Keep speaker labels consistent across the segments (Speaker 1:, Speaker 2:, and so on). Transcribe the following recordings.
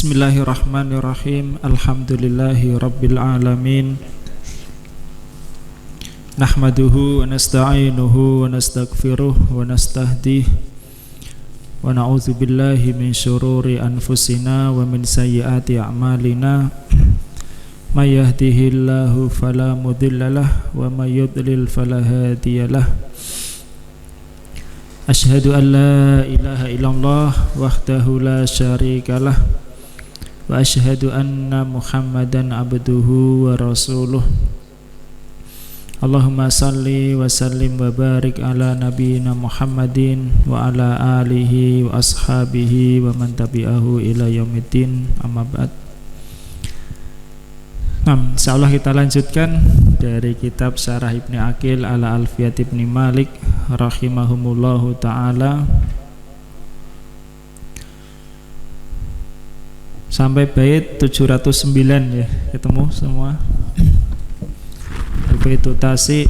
Speaker 1: Bismillahirrahmanirrahim. Alhamdulillahi rabbil alamin. Nahmaduhu wa nasta'inuhu wa nastaghfiruh wa nastahdih wa na'udzu billahi min syururi anfusina wa min sayyiati a'malina. May yahdihillahu fala mudhillalah wa may yudlil fala hadiyalah. Asyhadu an la ilaha illallah wahdahu la syarikalah wa asyhadu anna Muhammadan abduhu wa rasuluh. Allahumma salli wa sallim wa barik ala nabiyyina Muhammadin wa ala alihi wa ashabihi wa man tabi'ahu ila yaumiddin, amma ba'd. Nah, insyaallah kita lanjutkan dari kitab Syarah Ibnu Aqil ala Alfiyat Ibnu Malik rahimahumullahu ta'ala sampai bait 709 ya, ketemu semua. Bait tasi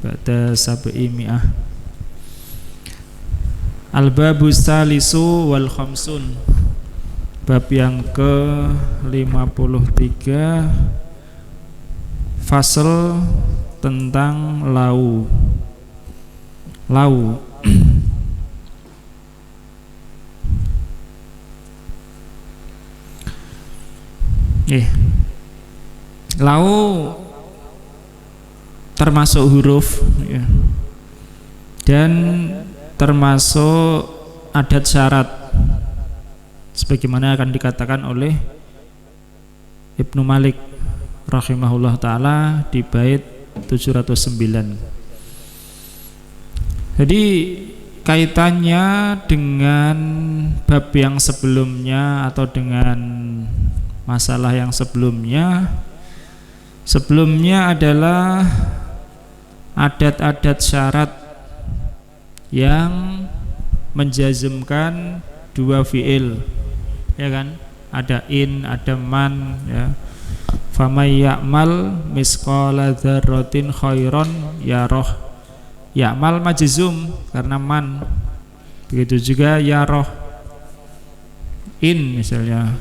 Speaker 1: pada sabai mi'ah. Al-babu salisu wal khamsun, bab yang ke-53, fasal tentang lau. Lau termasuk huruf ya, dan termasuk adat syarat sebagaimana akan dikatakan oleh Ibnu Malik rahimahullah ta'ala di bait 709. Jadi kaitannya dengan bab yang sebelumnya atau dengan masalah yang sebelumnya adalah adat-adat syarat yang menjazmkan dua fiil, ya kan? Ada in, ada man, ya. Famay ya'mal misqala dzarratin khairon yarah. Ya'mal majzum karena man. Begitu juga yarah. In misalnya,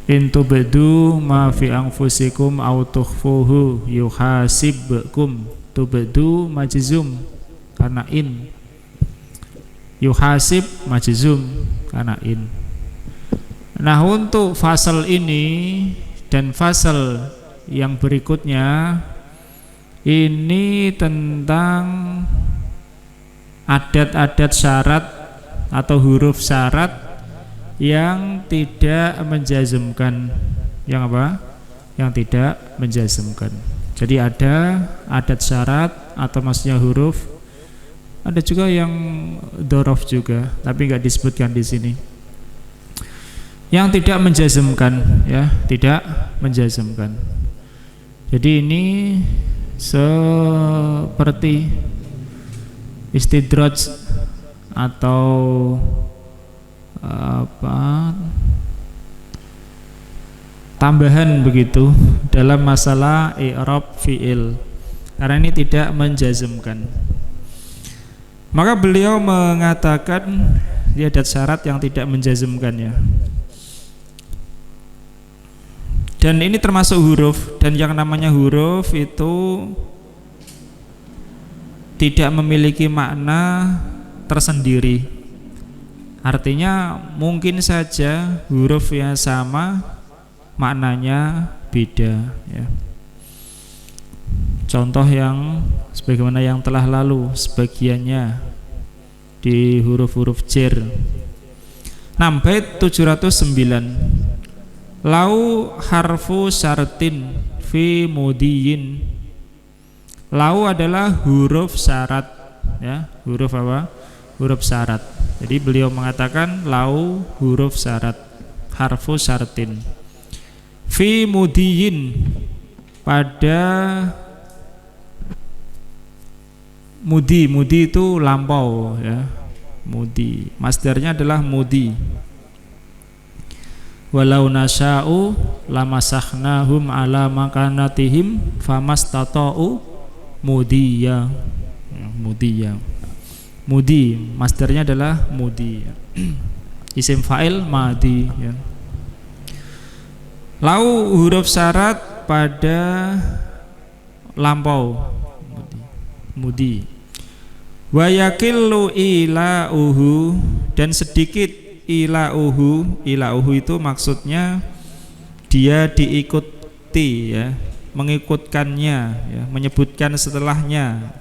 Speaker 1: in tubdu ma fi anfusikum aw tukhfuhu yuhasibkum. Tubdu majzum karena in, yuhasib majzum karena in. Nah, untuk fasal ini dan fasal yang berikutnya ini tentang adat-adat syarat atau huruf syarat yang tidak menjazmkan. Yang apa? Yang tidak menjazmkan. Jadi ada adat syarat atau maksudnya huruf, ada juga yang dzaraf juga, tapi nggak disebutkan di sini. Yang tidak menjazmkan, ya, tidak menjazmkan. Jadi ini seperti istidraj atau tambahan begitu dalam masalah i'rab fi'il, karena ini tidak menjazmkan. Maka beliau mengatakan dia adat syarat yang tidak menjazmkan, ya. Dan ini termasuk huruf, dan yang namanya huruf itu tidak memiliki makna tersendiri. Artinya mungkin saja huruf yang sama maknanya beda, ya. Contoh yang sebagaimana yang telah lalu, sebagiannya di huruf-huruf jar. Bait 709. Lau harfu syartin fi mudiyin. Lau adalah huruf syarat, ya. Huruf apa? Huruf syarat. Jadi beliau mengatakan lau huruf syarat, harfu syartin fi mudiyin, pada mudi. Mudi itu lampau, ya. Mudi, masdarnya adalah mudi. Walau nasya'u lamasakhnahum ala makanatihim famastata'u mudiya. Mudiya. Mudi, masdarnya adalah mudi. isim fa'il madi ya. Lau huruf syarat pada lampau mudi. Wa yakillu ilauhu, dan sedikit ilauhu. Ilauhu itu maksudnya dia diikuti ya, mengikutkannya ya, menyebutkan setelahnya.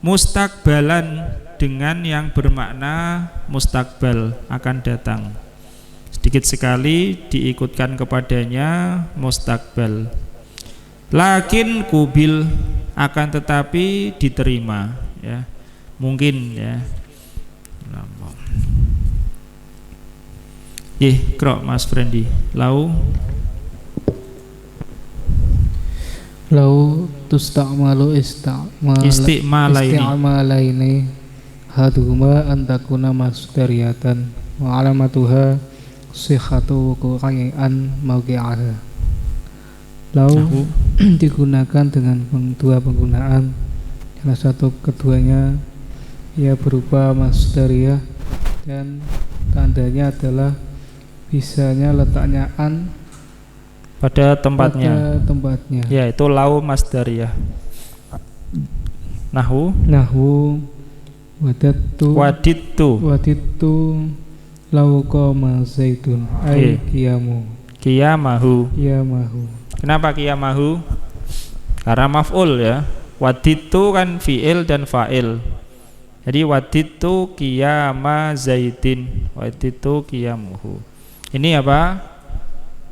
Speaker 1: Mustakbalan, dengan yang bermakna mustakbal, akan datang. Sedikit sekali diikutkan kepadanya mustakbal. Lakin kubil, akan tetapi diterima ya. Mungkin ya. Krok Mas Frendi. Lau
Speaker 2: tusta'malu istimalaini haduma antakuna masdariyatan wa alamatuha sihhatu wuqu'an mawqi'aha. Lau digunakan dengan dua penggunaan. Salah satu keduanya ia berupa masdariyah dan tandanya adalah bisanya letaknya an
Speaker 1: pada tempatnya. Ya, itu lau masdariyah. Nahwu wadittu lau qama zaidun ay qiyamahu. Kenapa qiyamahu? Karena maf'ul ya. Wadittu kan fi'il dan fa'il. Jadi wadittu qiyama zaidin, wadittu qiyamuhu. Ini apa?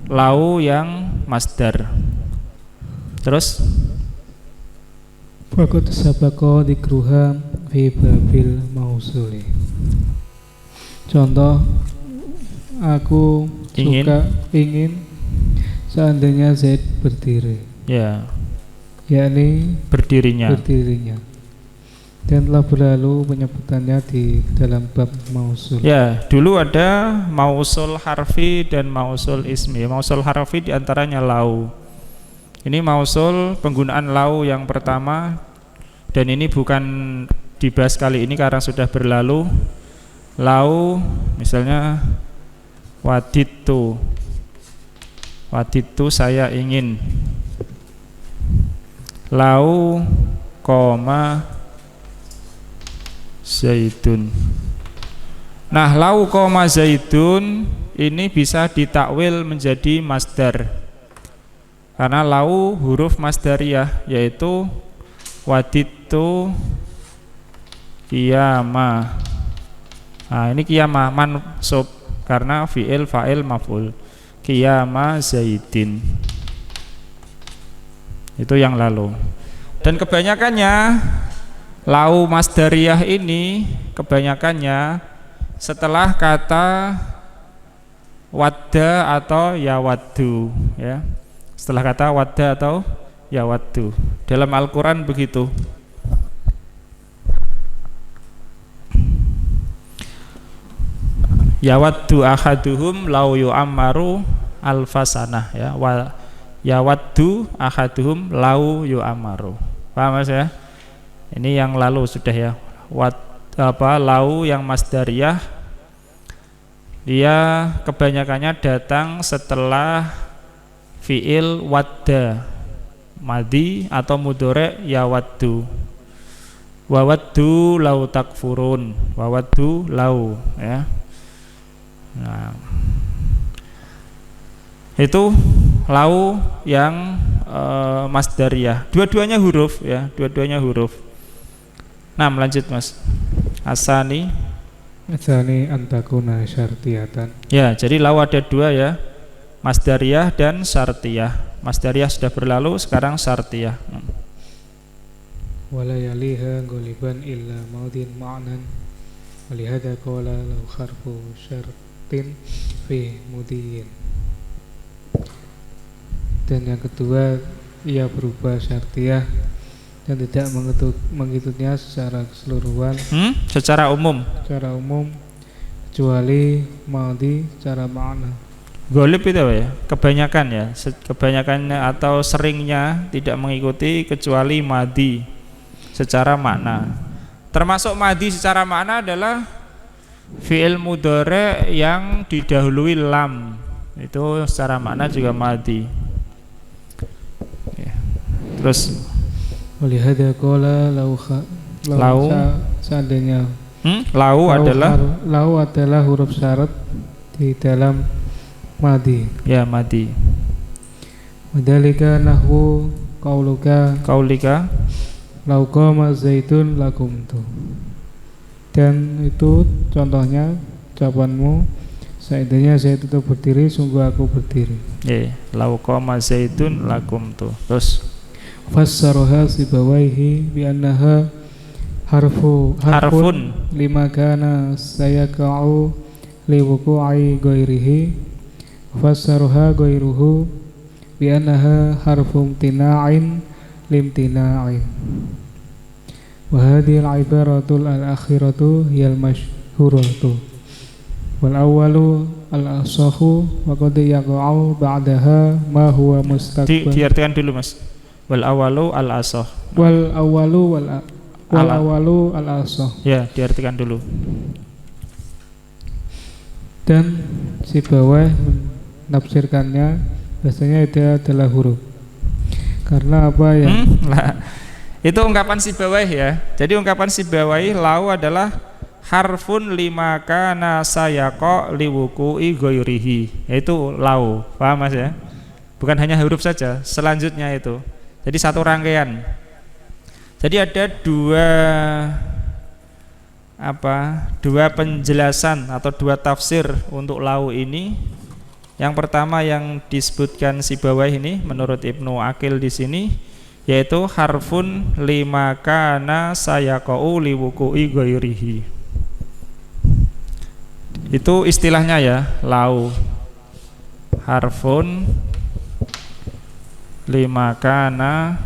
Speaker 1: Lau yang masdar. Terus
Speaker 2: faqad sabaqa dzikruha fi babil mausuli. Contoh, aku ingin seandainya Zaid berdiri.
Speaker 1: Ya.
Speaker 2: Yakni berdirinya. Dan telah berlalu penyebutannya di dalam bab mausul.
Speaker 1: Ya, dulu ada mausul harfi dan mausul ismi. Mausul harfi diantaranya lau. Ini mausul penggunaan lau yang pertama, dan ini bukan dibahas kali ini karena sudah berlalu. Lau misalnya wadittu saya ingin. Lau koma zaidun. Nah, lau koma zaidun ini bisa ditakwil menjadi masdar, karena lau huruf masdariyah, yaitu wadittu qiyama. Nah, ini qiyama mansub karena fi'il fa'il maf'ul. Qiyama zaidin. Itu yang lalu. Dan kebanyakannya lau masdariyah ini kebanyakannya setelah kata wadda atau yawaddu ya. Setelah kata wadda atau yawaddu. Dalam Al-Qur'an begitu. Yawaddu ahaduhum lau yu'ammaru alfasanah ya. Yawaddu ahaduhum lau yu'ammaru. Paham Mas ya? Ini yang lalu sudah ya. Lau yang masdariyah, dia kebanyakannya datang setelah fi'il wadda, madi atau mudhari yawaddu. Wawaddu lau takfurun, wawaddu lau ya. Nah, itu lau yang masdariyah. Dua-duanya huruf ya, dua-duanya huruf. Nah, lanjut Mas. Asani
Speaker 2: antakuna syartiyatan.
Speaker 1: Ya, jadi lau ada dua ya, masdariyah dan syartiyah. Masdariyah sudah berlalu, sekarang syartiyah.
Speaker 2: Wala yaliha ghaliban illa maudin ma'nan. Walihada qala lau kharfu syartin fi mudiyin. Dan yang kedua, ia berubah syartiyah dan tidak mengikutinya secara keseluruhan,
Speaker 1: secara umum
Speaker 2: kecuali maudi secara makna.
Speaker 1: Ghalib itu ya, kebanyakan ya, kebanyakannya atau seringnya tidak mengikuti kecuali madi secara makna. Termasuk madi secara makna adalah fi'il mudhari yang didahului lam itu secara makna juga madhi. Terus
Speaker 2: walihada qala lau seandainya
Speaker 1: lau
Speaker 2: adalah huruf syarat di dalam madhi.
Speaker 1: Ya, madhi.
Speaker 2: Wadhalika nahwu qaulika lau qama zaitun lakumtu. Dan itu contohnya jawabanmu, seandainya Zaid itu berdiri, sungguh aku berdiri.
Speaker 1: Lau qama zaitun lakumtu. Terus
Speaker 2: fassaraha sibawaihi bi annaha harfun lima kana sayaqa'u li wuqu'i ghairihi. Fassaraha ghairuhu bi annaha harfum tina'in limtina'in. Wa hadhihi al-ibaratul al-akhiratu hiyal mashhuratu wal awwalu al-asahu wa qad yaqa'u ba'daha ma huwa mustaqbal.
Speaker 1: Diartikan dulu Mas. Wal awalu al asah.
Speaker 2: Wal awalu al asah.
Speaker 1: Ya, diartikan dulu.
Speaker 2: Dan si bawah menafsirkannya biasanya itu adalah huruf. Karena apa ya?
Speaker 1: Itu ungkapan si bawah ya. Jadi ungkapan si bawah lau adalah harfun lima kana sayaqa liwuqu'i ghairihi. Yaitu lau. Paham Mas ya? Bukan hanya huruf saja, selanjutnya itu. Jadi satu rangkaian. Jadi ada dua penjelasan atau dua tafsir untuk lau ini. Yang pertama yang disebutkan si bawah ini menurut Ibnu Aqil di sini, yaitu harfun lima kana sayaqau liwuqu'i ghairihi. Itu istilahnya ya, lau. Harfun lima kana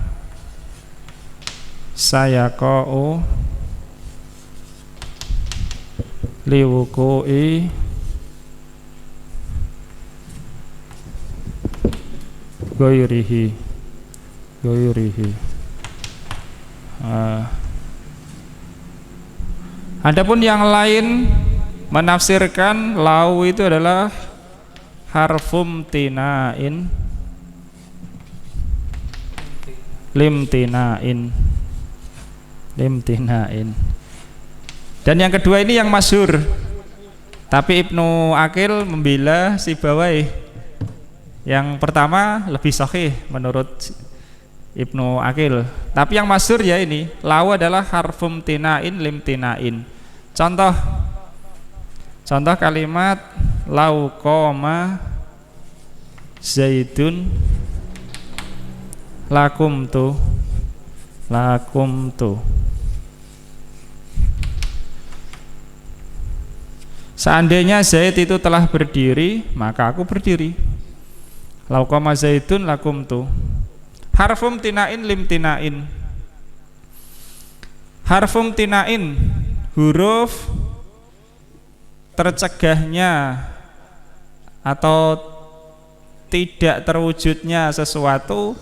Speaker 1: sayaqa'u liwuqu'i ghairihi. Adapun yang lain menafsirkan lau itu adalah harfum tina'in limtina'in. Dan yang kedua ini yang masyhur, tapi Ibnu Aqil membela si bawah. Yang pertama lebih sahih menurut Ibnu Aqil, tapi yang masyhur ya ini, lau adalah harfum tina'in limtina'in. Contoh kalimat lau qoma zaidun lakumtu. Seandainya Zaid itu telah berdiri, maka aku berdiri. Lau qama zaidun lakumtu. Harfum tina'in limtina'in. Harfum tina'in, huruf tercegahnya atau tidak terwujudnya sesuatu,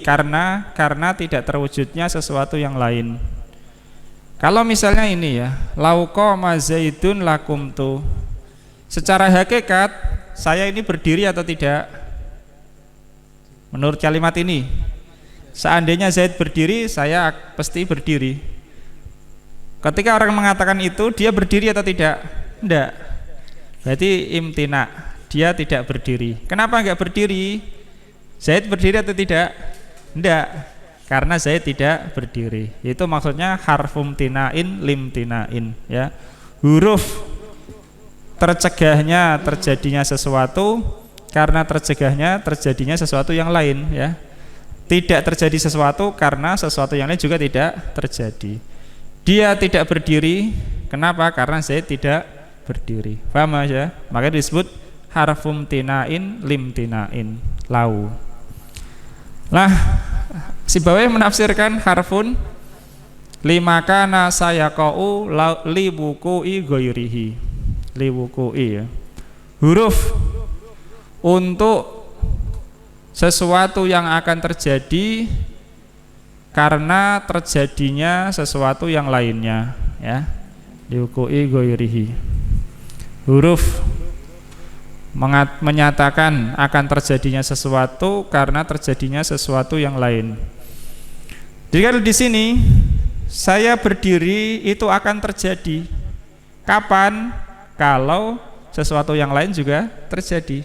Speaker 1: karena tidak terwujudnya sesuatu yang lain. Kalau misalnya ini ya, lau qama zaidun lakumtu, secara hakikat saya ini berdiri atau tidak? Menurut kalimat ini, seandainya Zaid berdiri, saya pasti berdiri. Ketika orang mengatakan itu, dia berdiri atau tidak? Tidak. Berarti imtina, dia tidak berdiri. Kenapa enggak berdiri? Zaid berdiri atau tidak? Tidak, karena Zaid tidak berdiri. Itu maksudnya harfum tina'in limtina'in ya. Huruf tercegahnya terjadinya sesuatu karena terjadinya sesuatu yang lain ya. Tidak terjadi sesuatu karena sesuatu yang lain juga tidak terjadi. Dia tidak berdiri, kenapa? Karena Zaid tidak berdiri. Paham ya? Maka disebut harfum tina'in limtina'in, lau. Nah, si bawah menafsirkan harfun lima kana sayaqau liwuqu'i ghairihi. Liwuqu'i ya. Huruf untuk sesuatu yang akan terjadi karena terjadinya sesuatu yang lainnya ya. liuqui ghairihi. Huruf menyatakan akan terjadinya sesuatu karena terjadinya sesuatu yang lain. Jadi kalau di sini saya berdiri itu akan terjadi. Kapan? Kalau sesuatu yang lain juga terjadi.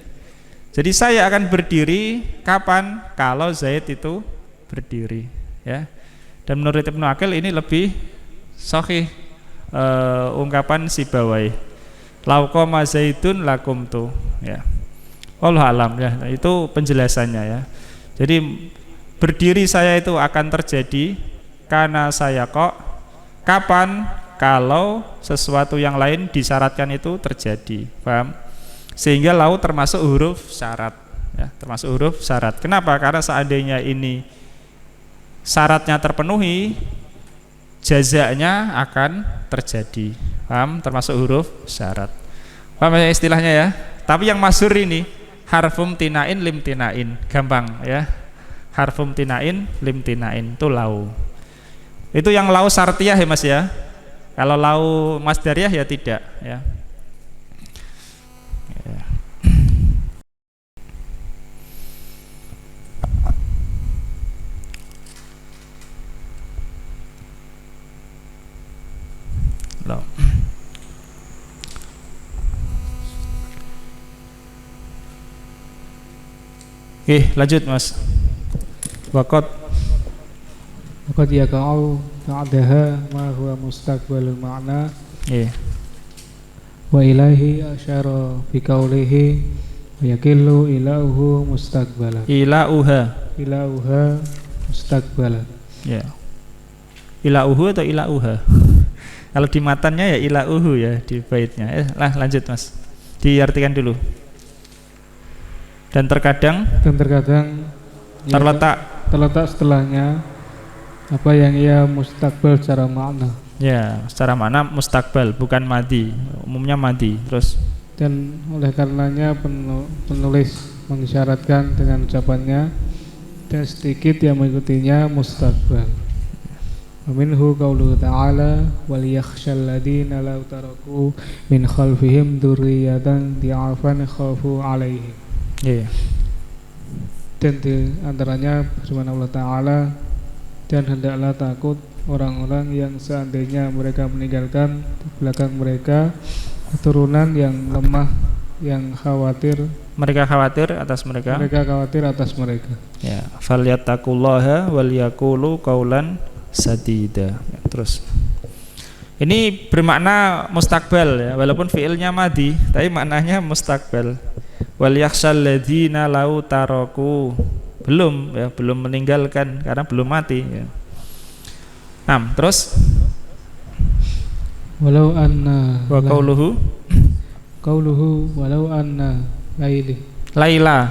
Speaker 1: Jadi saya akan berdiri kapan? Kalau Zaid itu berdiri, ya. Dan menurut Ibnu Aqil ini lebih sahih ungkapan Sibawai. Lauqama Zaidun lakumtu, ya. Wallahu alam, ya. Itu penjelasannya, ya. Jadi berdiri saya itu akan terjadi karena saya kok. Kapan? Kalau sesuatu yang lain disyaratkan itu terjadi. Paham? Sehingga lau termasuk huruf syarat, ya, termasuk huruf syarat. Kenapa? Karena seandainya ini syaratnya terpenuhi, jazanya akan terjadi. Paham? Termasuk huruf syarat. Paham ya istilahnya, ya? Tapi yang masyhur ini harfum tinain lim tinain, gampang, ya. Harfum tinain lim tinain itu lau. Itu yang lau syartiyah, ya Mas, ya. Kalau lau masdariyah ya tidak, ya. Lau. Oke, lanjut Mas. Waqad
Speaker 2: yaqa'u ba'daha ma huwa mustaqbalul ma'na. Wa ilahi asyara bi qawlihi wa yakillu ilauhu mustaqbalan. Ilauha mustaqbalan.
Speaker 1: Ya. Ilauhu atau ilauha? Kalau di matannya ya ilauhu, ya, di baitnya. Lanjut Mas. Diartikan dulu. Dan terkadang terletak setelahnya apa yang ia mustakbal secara makna. Ya, secara makna mustakbal, bukan madi. Umumnya madi. Terus
Speaker 2: dan oleh karenanya penulis mengisyaratkan dengan ucapannya dan sedikit yang mengikutinya mustakbal. Minhu qauluhu ta'ala wal yakhshal ladina law taraku min khalfihim dzurriyyatan di'afan khafu 'alaihim.
Speaker 1: Iya.
Speaker 2: Dan di antaranya firman Allah Ta'ala, dan hendaklah takut orang-orang yang seandainya mereka meninggalkan di belakang mereka keturunan yang lemah, yang khawatir, mereka khawatir atas mereka.
Speaker 1: Ya, falyattaqullaha wal yaqulu qaulan sadida. Ya, terus ini bermakna mustakbal, ya, walaupun fiilnya madi tapi maknanya mustakbal. Wal yakhshal ladzina lau taraku, belum, ya, belum meninggalkan karena belum mati, ya. Terus
Speaker 2: walau anna
Speaker 1: wa qauluhu
Speaker 2: walau anna
Speaker 1: Laila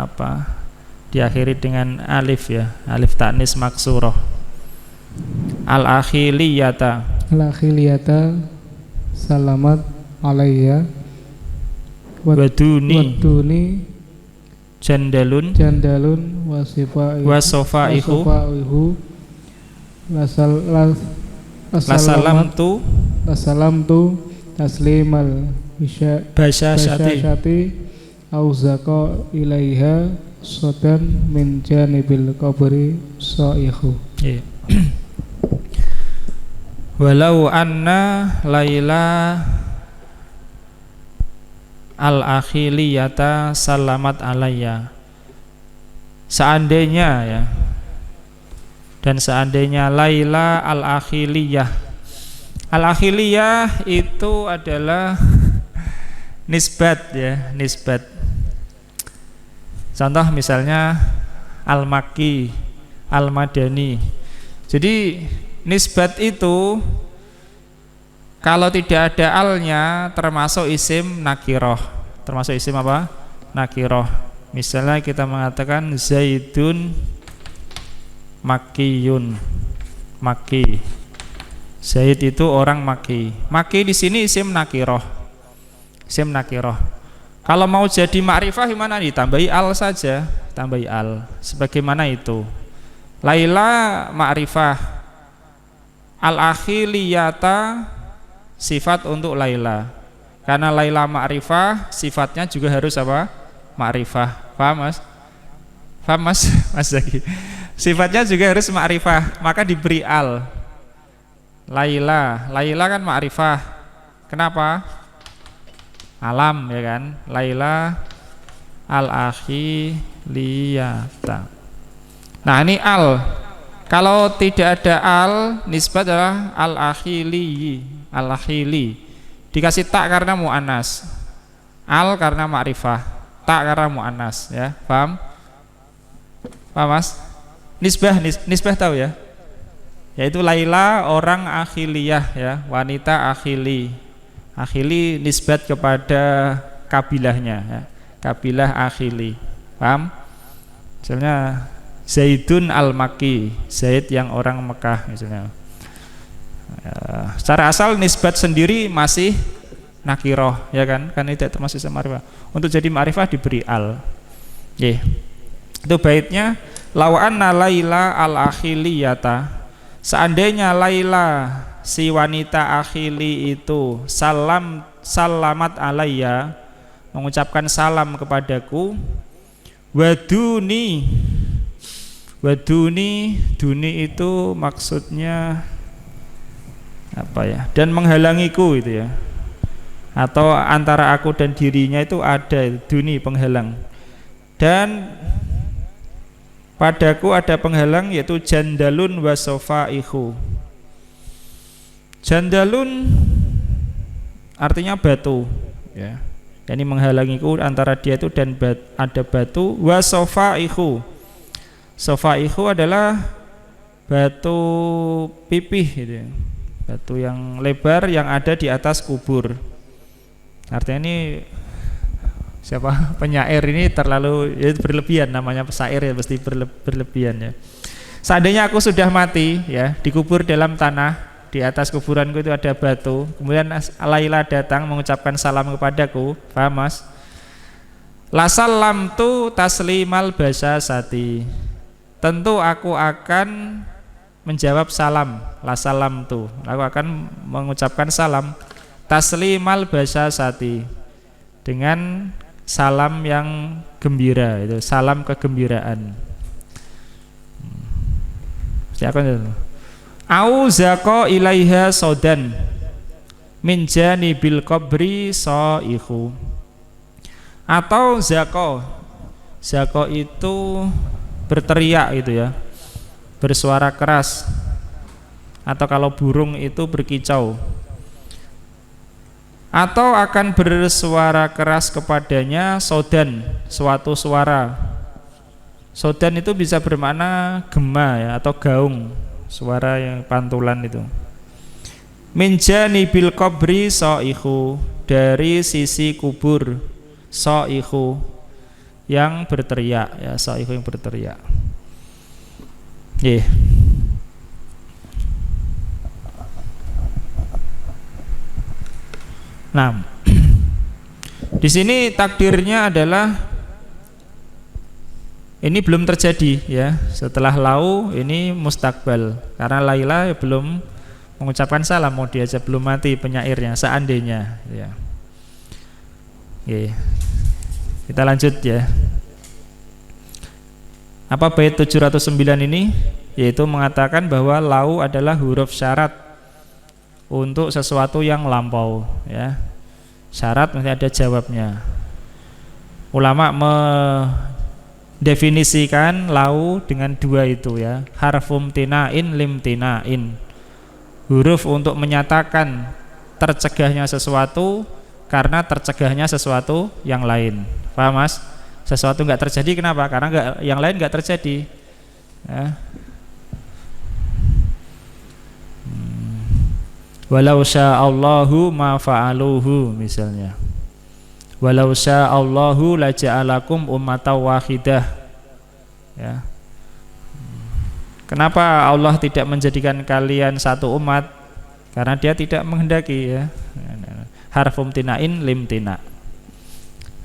Speaker 2: apa
Speaker 1: diakhiri dengan alif, ya, alif ta'nis maksurah. Al-akhiliyata salamat alayya waduni jandalun wasofaihu lasalamtu taslimal basyashati auzaqa ilaiha sodan min janibil qabri saihu. Walau anna Laila al-akhiliyata salamat alayya, seandainya, ya, dan seandainya Laila al-akhiliyah itu adalah nisbat, ya, nisbat. Contoh misalnya al-Makki, al-Madani. Jadi nisbat itu kalau tidak ada alnya termasuk isim nakiroh. Termasuk isim apa? Nakiroh. Misalnya kita mengatakan Zaidun Makkiyun, Makki. Zaid itu orang Makki. Makki di sini isim nakiroh. Isim nakiroh. Kalau mau jadi ma'rifah gimana? Ditambahi al saja, tambahi al. Sebagaimana itu. Laila ma'rifah, Al-akhiliyata sifat untuk Laila. Karena Laila ma'rifah, sifatnya juga harus apa? Ma'rifah. Paham Mas? Paham Mas? Mas Zaki. Sifatnya juga harus ma'rifah, maka diberi al. Laila kan ma'rifah. Kenapa? Alam ya kan? Laila al-akhiliyata. Nah, ini al. Kalau tidak ada al, nisbat adalah al-akhili. Dikasih tak karena mu'annas. Al karena ma'rifah, tak karena mu'annas ya. Paham? Paham Mas? Nisbah tahu ya? Yaitu Laila orang akhiliyah ya, wanita akhili. Akhili nisbat kepada kabilahnya ya. Kabilah akhili. Paham? Misalnya Zaidun al-Makki, Zaid yang orang Mekah misalnya. Ya, secara asal nisbat sendiri masih nakiroh ya kan? Kan itu termasuk ma'rifah. Untuk jadi ma'rifah diberi al. Ye. Itu baitnya law anna Laila al-akhiliyata. Seandainya Laila si wanita akhili itu salamat alayya, mengucapkan salam kepadaku, waduni itu maksudnya apa ya? Dan menghalangiku itu ya. Atau antara aku dan dirinya itu ada duni penghalang. Dan padaku ada penghalang yaitu jandalun wa sofaihu. Jandalun artinya batu ya. Yani menghalangiku antara dia itu dan ada batu. Wa sofaihu. Sofaihu adalah batu pipih gitu ya. Batu yang lebar yang ada di atas kubur. Artinya ini siapa penyair ini terlalu ya, berlebihan, namanya pesair ya pasti berlebihan ya. Seandainya aku sudah mati ya, dikubur dalam tanah, di atas kuburanku itu ada batu, kemudian Laila datang mengucapkan salam kepadaku, paham Mas? La salamtu taslimal basasati. Tentu aku akan menjawab salam, la salamtu. Aku akan mengucapkan salam taslimal basasati, dengan salam yang gembira, itu salam kegembiraan. Siapa itu? Au zaqo ilaiha sodan min janibil qabri saihu. Atau zaqo itu berteriak itu ya, bersuara keras. Atau kalau burung itu berkicau. Atau akan bersuara keras kepadanya sodan, suatu suara. Sodan itu bisa bermakna gema ya, atau gaung, suara yang pantulan itu. Min janibil qabri saihu, dari sisi kubur, saihu yang berteriak ya, saihu yang berteriak. Nah, di sini takdirnya adalah ini belum terjadi ya. Setelah lau ini mustakbal, karena Laila belum mengucapkan salam, mau diajak belum mati penyairnya, seandainya ya. Oke. Kita lanjut ya. Apa bait 709 ini? Yaitu mengatakan bahwa lau adalah huruf syarat untuk sesuatu yang lampau ya. Syarat mesti ada jawabnya. Ulama mendefinisikan lau dengan dua itu ya. Harfum tinain lim tinain. Huruf untuk menyatakan tercegahnya sesuatu karena tercegahnya sesuatu yang lain. Paham Mas? Sesuatu enggak terjadi kenapa? Karena yang lain enggak terjadi ya. Walau sya'allahu ma fa'aluhu misalnya. Walau sya'allahu la ja'alakum ummatan wahidah. Ya. Kenapa Allah tidak menjadikan kalian satu umat? Karena Dia tidak menghendaki ya. Harfum tinain lim tina.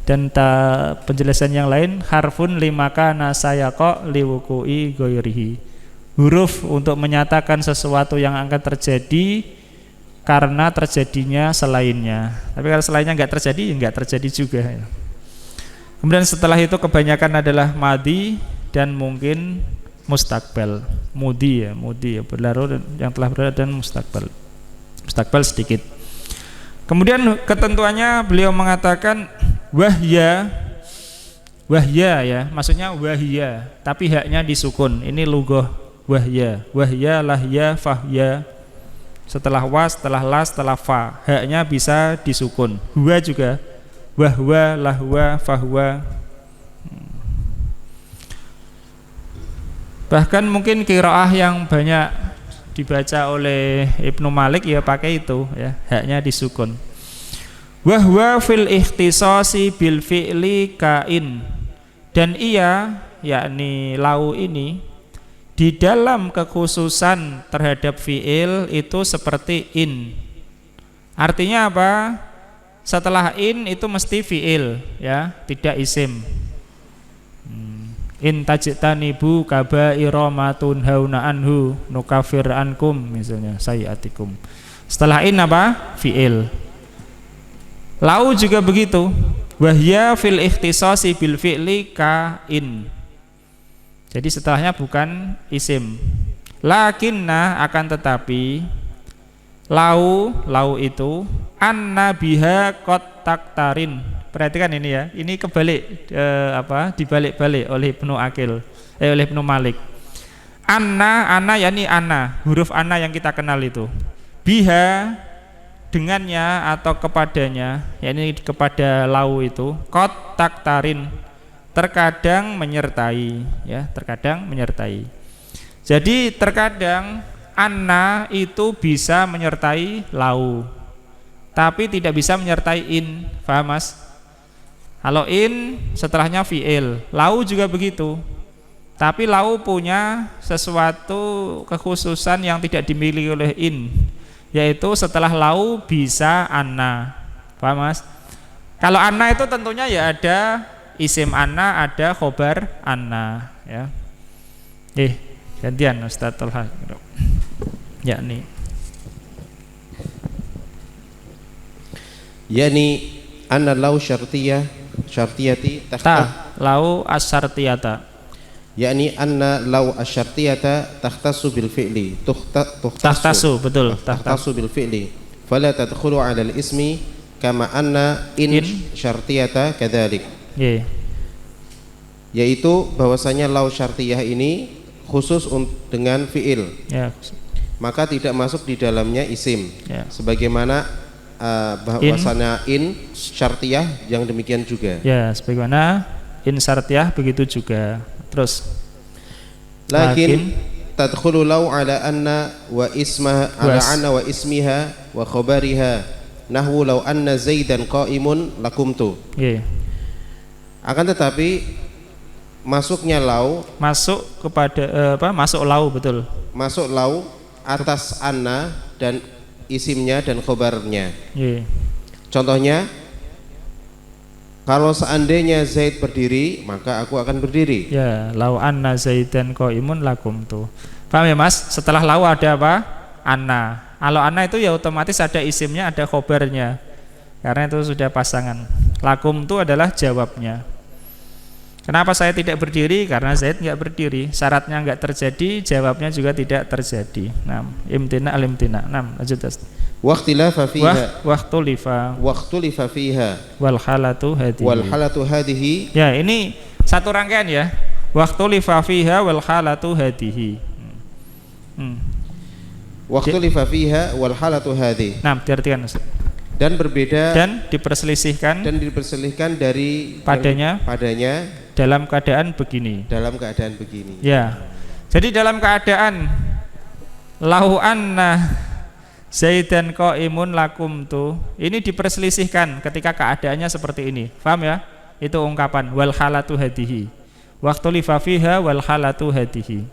Speaker 1: Dan penjelasan yang lain harfun limaka nasayaqa liwuku'i ghairihi. huruf untuk menyatakan sesuatu yang akan terjadi karena terjadinya selainnya. Tapi kalau selainnya nggak terjadi, ya nggak terjadi juga. Kemudian setelah itu kebanyakan adalah madi dan mungkin mustakbal, mudi ya, berlalu yang telah berlalu, dan mustakbal sedikit. Kemudian ketentuannya beliau mengatakan wahya ya, maksudnya wahya, tapi haknya disukun. Ini lughah wahya, lahya, fahya. Setelah wa, setelah la, setelah fa, haknya bisa disukun. Huwa juga, wahwa, lahwa, fahwa. Bahkan mungkin qiraah yang banyak dibaca oleh Ibnu Malik ya pakai itu ya, haknya disukun. Wahwa fil ikhtisasi bil fi'li kain, dan ia yakni lau ini di dalam kekhususan terhadap fi'il itu seperti in. Artinya apa? Setelah in itu mesti fi'il ya, tidak isim. In tajtanibu kabaira ma tunhauna anhu nukafir ankum, misalnya sayiatikum. Setelah in apa? Fi'il. Lau juga begitu. Wahya fil ikhtisasi bil fi'li ka in. Jadi setelahnya bukan isim. Lakinna, akan tetapi lau itu anna biha qad taktarin. Perhatikan ini ya, ini kebalik dibalik-balik oleh Ibnu Aqil, oleh Ibnu Malik. Anna yakni ana, huruf ana yang kita kenal itu. Biha, dengannya atau kepadanya, yakni kepada lau itu, qad taktarin, terkadang menyertai ya, terkadang menyertai. Jadi terkadang anna itu bisa menyertai lau, tapi tidak bisa menyertai in. Paham Mas? Kalau in setelahnya fi'il, lau juga begitu. Tapi lau punya sesuatu kekhususan yang tidak dimiliki oleh in, yaitu setelah lau bisa anna. Paham Mas? Kalau anna itu tentunya ya ada isim anna, ada khobar anna ya. Gantian Ustaz Tolha. Yakni
Speaker 3: anna lau syartiyati
Speaker 1: lau asyartiyata,
Speaker 3: yakni anna lau asyartiyata takhtassu bil fi'li
Speaker 1: tahtasu, betul,
Speaker 3: tahtasu bil fi'li fala tadkhulu 'ala al ismi kama anna in syartiyata kadzalik. Yaitu bahwasanya lau syartiyah ini khusus dengan fi'il ya, maka tidak masuk di dalamnya isim ya. Sebagaimana bahwasanya in syartiyah yang demikian juga
Speaker 1: ya, sebagaimana in syartiyah begitu juga. Terus
Speaker 3: lakin tadkhulu lau ala anna wa ismaha ala anna wa ismiha wa khabariha nahwu lau anna zaidan qa'imun lakumtu. Akan tetapi masuknya lau
Speaker 1: masuk kepada masuk lau, betul,
Speaker 3: masuk lau atas anna dan isimnya dan khobarnya. Contohnya, kalau seandainya Zaid berdiri, maka aku akan berdiri.
Speaker 1: Ya, lau anna zaidan qaimun lakum tuh. Paham ya Mas? Setelah lau ada apa? Anna. Kalau anna itu ya otomatis ada isimnya, ada khobarnya. Karena itu sudah pasangan. Lakum tuh adalah jawabnya. Kenapa saya tidak berdiri? Karena Zaid nggak berdiri. Syaratnya nggak terjadi, jawabnya juga tidak terjadi. Imtina al-imtina. Lanjut.
Speaker 3: Waqtilafa fiha.
Speaker 1: Waqtulifa fiha. Wal halatu hadhihi. Ya, ini satu rangkaian ya. Waqtulifa fiha wal halatu hadhihi.
Speaker 3: Waqtulifa fiha wal halatu hadhihi.
Speaker 1: Diartikan.
Speaker 3: Dan berbeda
Speaker 1: dan diperselisihkan
Speaker 3: dari
Speaker 1: padanya dalam keadaan begini. Ya. Jadi dalam keadaan lau anna zaidan qaimun lakum tuh, ini diperselisihkan ketika keadaannya seperti ini. Paham ya? Itu ungkapan wal halatu hadihi. Waqtulifa fiha wal halatu hadihi.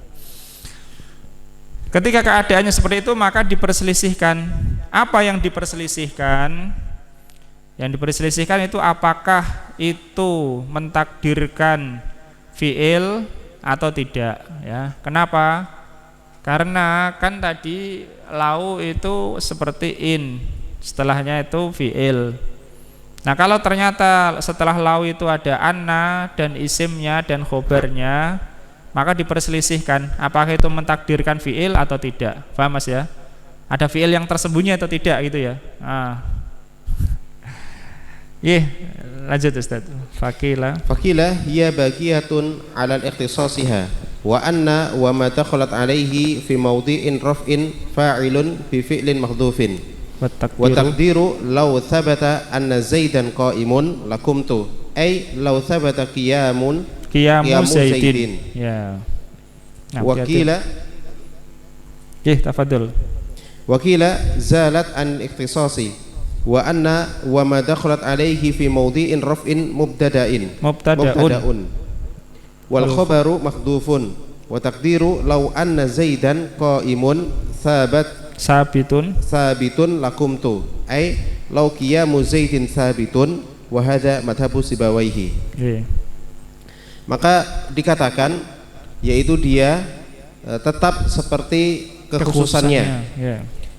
Speaker 1: Ketika keadaannya seperti itu maka diperselisihkan. Apa yang diperselisihkan? Yang diperselisihkan itu apakah itu mentakdirkan fi'il atau tidak ya. Kenapa? Karena kan tadi lau itu seperti in, setelahnya itu fi'il. Nah kalau ternyata setelah lau itu ada anna dan isimnya dan khobarnya, maka diperselisihkan apakah itu mentakdirkan fi'il atau tidak. Paham Mas ya? Ada fi'il yang tersembunyi atau tidak gitu ya. Lanjut Ustaz. Fakila
Speaker 3: hiya baqiyatun 'ala al-ikhtisasiha wa anna wa ma dakhalat 'alaihi fi mawdi'in raf'in fa'ilun bi fi'lin mahdhufin wa taqdiru law thabata anna zaidan qa'imun lakumtu ay law thabata qiyamu zaidin.
Speaker 1: Ya.
Speaker 3: Wakila
Speaker 1: tafadhol.
Speaker 3: Wakila zalat an ikhtisasi wa anna wa ma dakhalat alaihi fi mawdi'in raf'in mubtada'un wal khabaru mahdhufun wa taqdiru law anna zaidan qa'imun sabitun lakumtu ay law qiyamu zaidin sabitun wa hadha madhabu Sibawaihi. Maka dikatakan yaitu dia tetap seperti kekhususannya.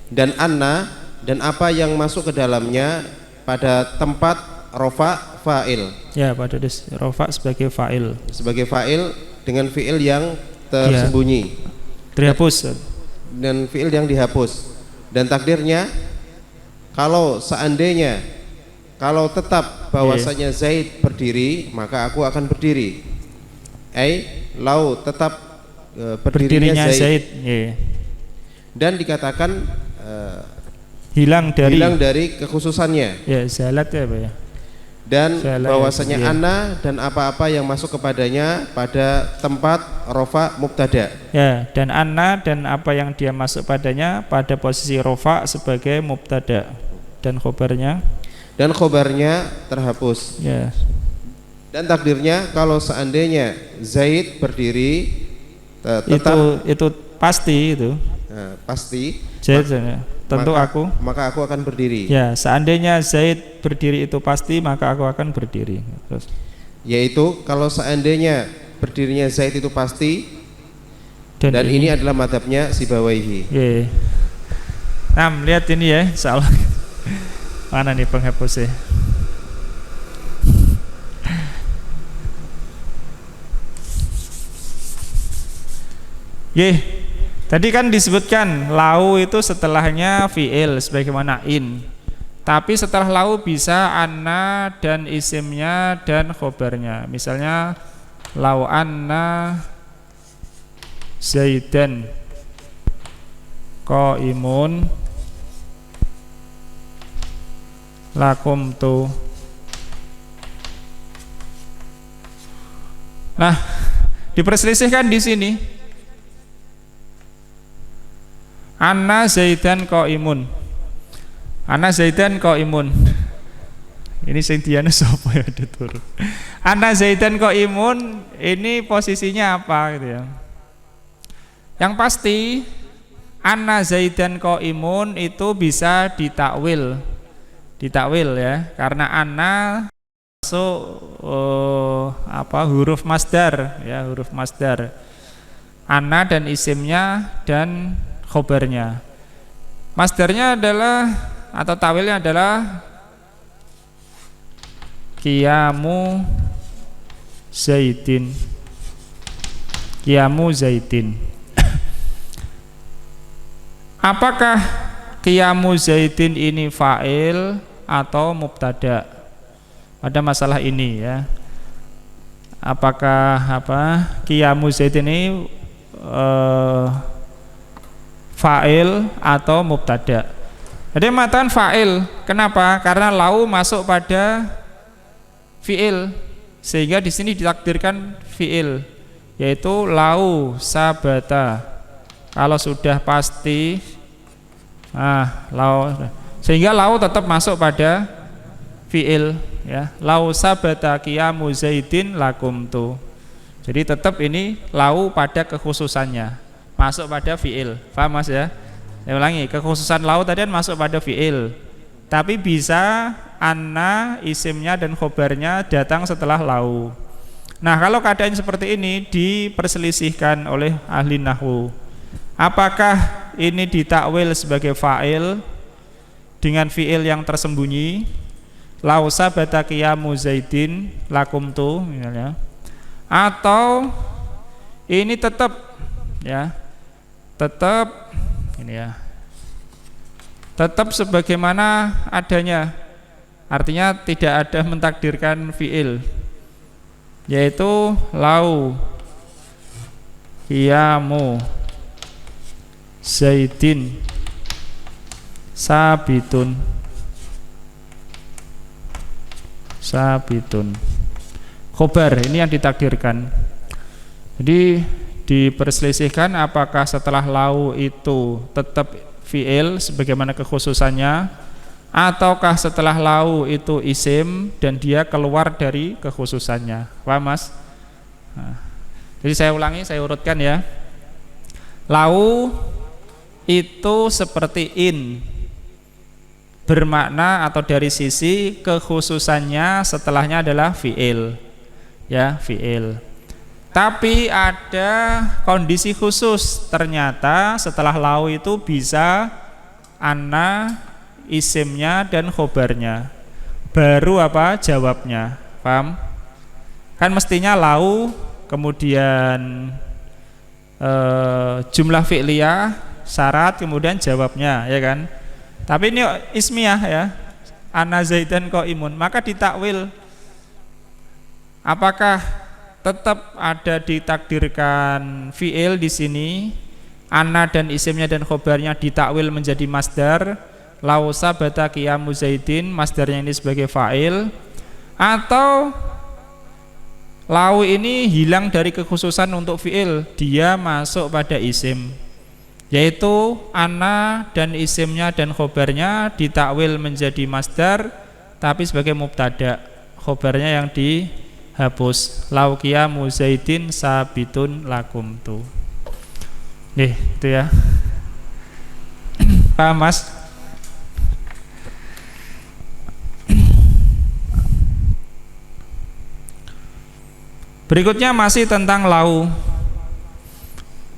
Speaker 3: Dan anna dan apa yang masuk ke dalamnya pada tempat rofa fa'il.
Speaker 1: Ya, pada rofa sebagai fa'il.
Speaker 3: Sebagai fa'il dengan fi'il yang tersembunyi.
Speaker 1: Terhapus.
Speaker 3: Dan fi'il yang dihapus. Dan takdirnya kalau seandainya kalau tetap bahwasanya Zaid berdiri, maka aku akan berdiri. Lau tetap berdirinya Zaid. Dan dikatakan hilang dari kekhususannya.
Speaker 1: Ya, zalat ya, Pak ya.
Speaker 3: Dan bahwasanya anna dan apa-apa yang masuk kepadanya pada tempat rofa mubtada.
Speaker 1: Ya, dan anna dan apa yang dia masuk padanya pada posisi rofa sebagai mubtada dan khobarnya terhapus. Ya.
Speaker 3: Dan takdirnya kalau seandainya Zaid berdiri tetap
Speaker 1: itu pasti itu.
Speaker 3: Pasti.
Speaker 1: Zaid tentu
Speaker 3: maka aku akan berdiri.
Speaker 1: Ya, seandainya Zaid berdiri itu pasti, maka aku akan berdiri. Terus.
Speaker 3: Yaitu kalau seandainya berdirinya Zaid itu pasti, dan ini adalah madhabnya Sibawaihi.
Speaker 1: Nah, lihat ini ya, insyaallah. Mana nih penghapusnya? Tadi kan disebutkan lau itu setelahnya fi'il sebagaimana in. Tapi setelah lau bisa anna dan isimnya dan khobarnya. Misalnya lau anna Zaidan qaimun lakumtu. Nah, diperselisihkan di sini. Anna Zaidan qaimun. Anna Zaidan qaimun. Ini sing dianu sapa ya ditur. Anna Zaidan qaimun ini posisinya apa gitu ya. Yang pasti Anna Zaidan qaimun itu bisa ditakwil. Ditakwil ya, karena anna masuk huruf masdar ya, huruf masdar. Anna dan isimnya dan khobarnya. Masdarnya adalah atau tawilnya adalah qiyamu Zaidin. Qiyamu Zaidin. Apakah qiyamu Zaidin ini fa'il atau mubtada? Pada masalah ini ya. Apakah qiyamu Zaidin ini fa'il atau mubtada? Jadi matan fa'il. Kenapa? Karena lau masuk pada fi'il, sehingga di sini ditakdirkan fi'il, yaitu lau sabata. Kalau sudah pasti, lau, sehingga lau tetap masuk pada fi'il, ya. Lau sabata qiyamu Zaidin lakumtu. Jadi tetap ini lau pada kekhususannya. Masuk pada fi'il. Paham Mas ya? Saya ulangi, kekhususan lau tadi kan masuk pada fi'il. Tapi bisa anna isimnya dan khobarnya datang setelah lau. Nah, kalau keadaan seperti ini diperselisihkan oleh ahli nahwu. Apakah ini ditakwil sebagai fa'il dengan fi'il yang tersembunyi, lau sabata qiyamu zaidin lakumtu misalnya, atau ini tetap ya, tetap ini ya, tetap sebagaimana adanya, artinya tidak ada mentakdirkan fi'il, yaitu lau qiyamu zaidin sabitun khobar, ini yang ditakdirkan. Jadi diperselisihkan apakah setelah lau itu tetap fi'il sebagaimana kekhususannya, ataukah setelah lau itu isim dan dia keluar dari kekhususannya. Paham Mas? Nah, jadi saya ulangi, saya urutkan ya. Lau itu seperti in, bermakna atau dari sisi kekhususannya setelahnya adalah fi'il ya, fi'il. Tapi ada kondisi khusus, ternyata setelah lau itu bisa anna, isimnya dan khobarnya, baru apa jawabnya. Paham? Kan mestinya lau kemudian jumlah fi'liyah, syarat, kemudian jawabnya, ya kan? Tapi ini ismiyah ya, ana zaidan qaimun, maka ditakwil. Apakah tetap ada ditakdirkan fi'il di sini, ana dan isimnya dan khobarnya ditakwil menjadi masdar, lau sabata qiyamu zaidin, masdarnya ini sebagai fa'il, atau lau ini hilang dari kekhususan untuk fi'il, dia masuk pada isim, yaitu ana dan isimnya dan khobarnya ditakwil menjadi masdar tapi sebagai mubtada, khobarnya yang dihapus, lau qiyamu zaidin sabitun lakumtu. Itu ya. Paham Mas? Berikutnya masih tentang lau.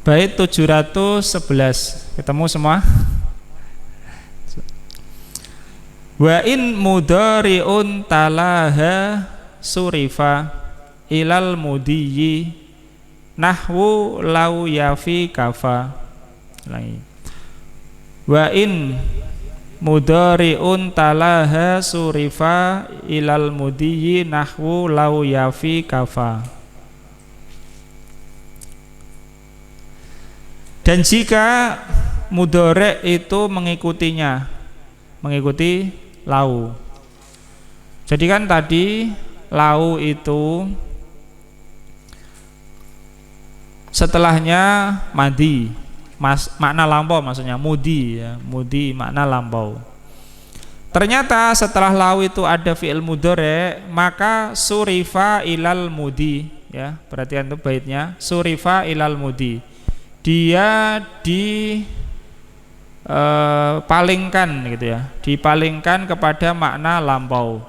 Speaker 1: Bait 711, ketemu semua? Wa in mudhari'un talaha surifa ilal mudiyyi nahwu lau yafi kafa. Lagi. Wa in mudhari'un talaha surifa ilal mudiyyi nahwu lau yafi kafa. Dan jika mudhari' itu mengikutinya, mengikuti lau. Jadi kan tadi lau itu setelahnya madi, makna lampau maksudnya, mudi ya, mudi makna lampau. Ternyata setelah lau itu ada fi'il mudhari', maka surifa ilal mudi ya, perhatian tuh baitnya, surifa ilal mudi. Dia palingkan gitu ya, dipalingkan kepada makna lampau.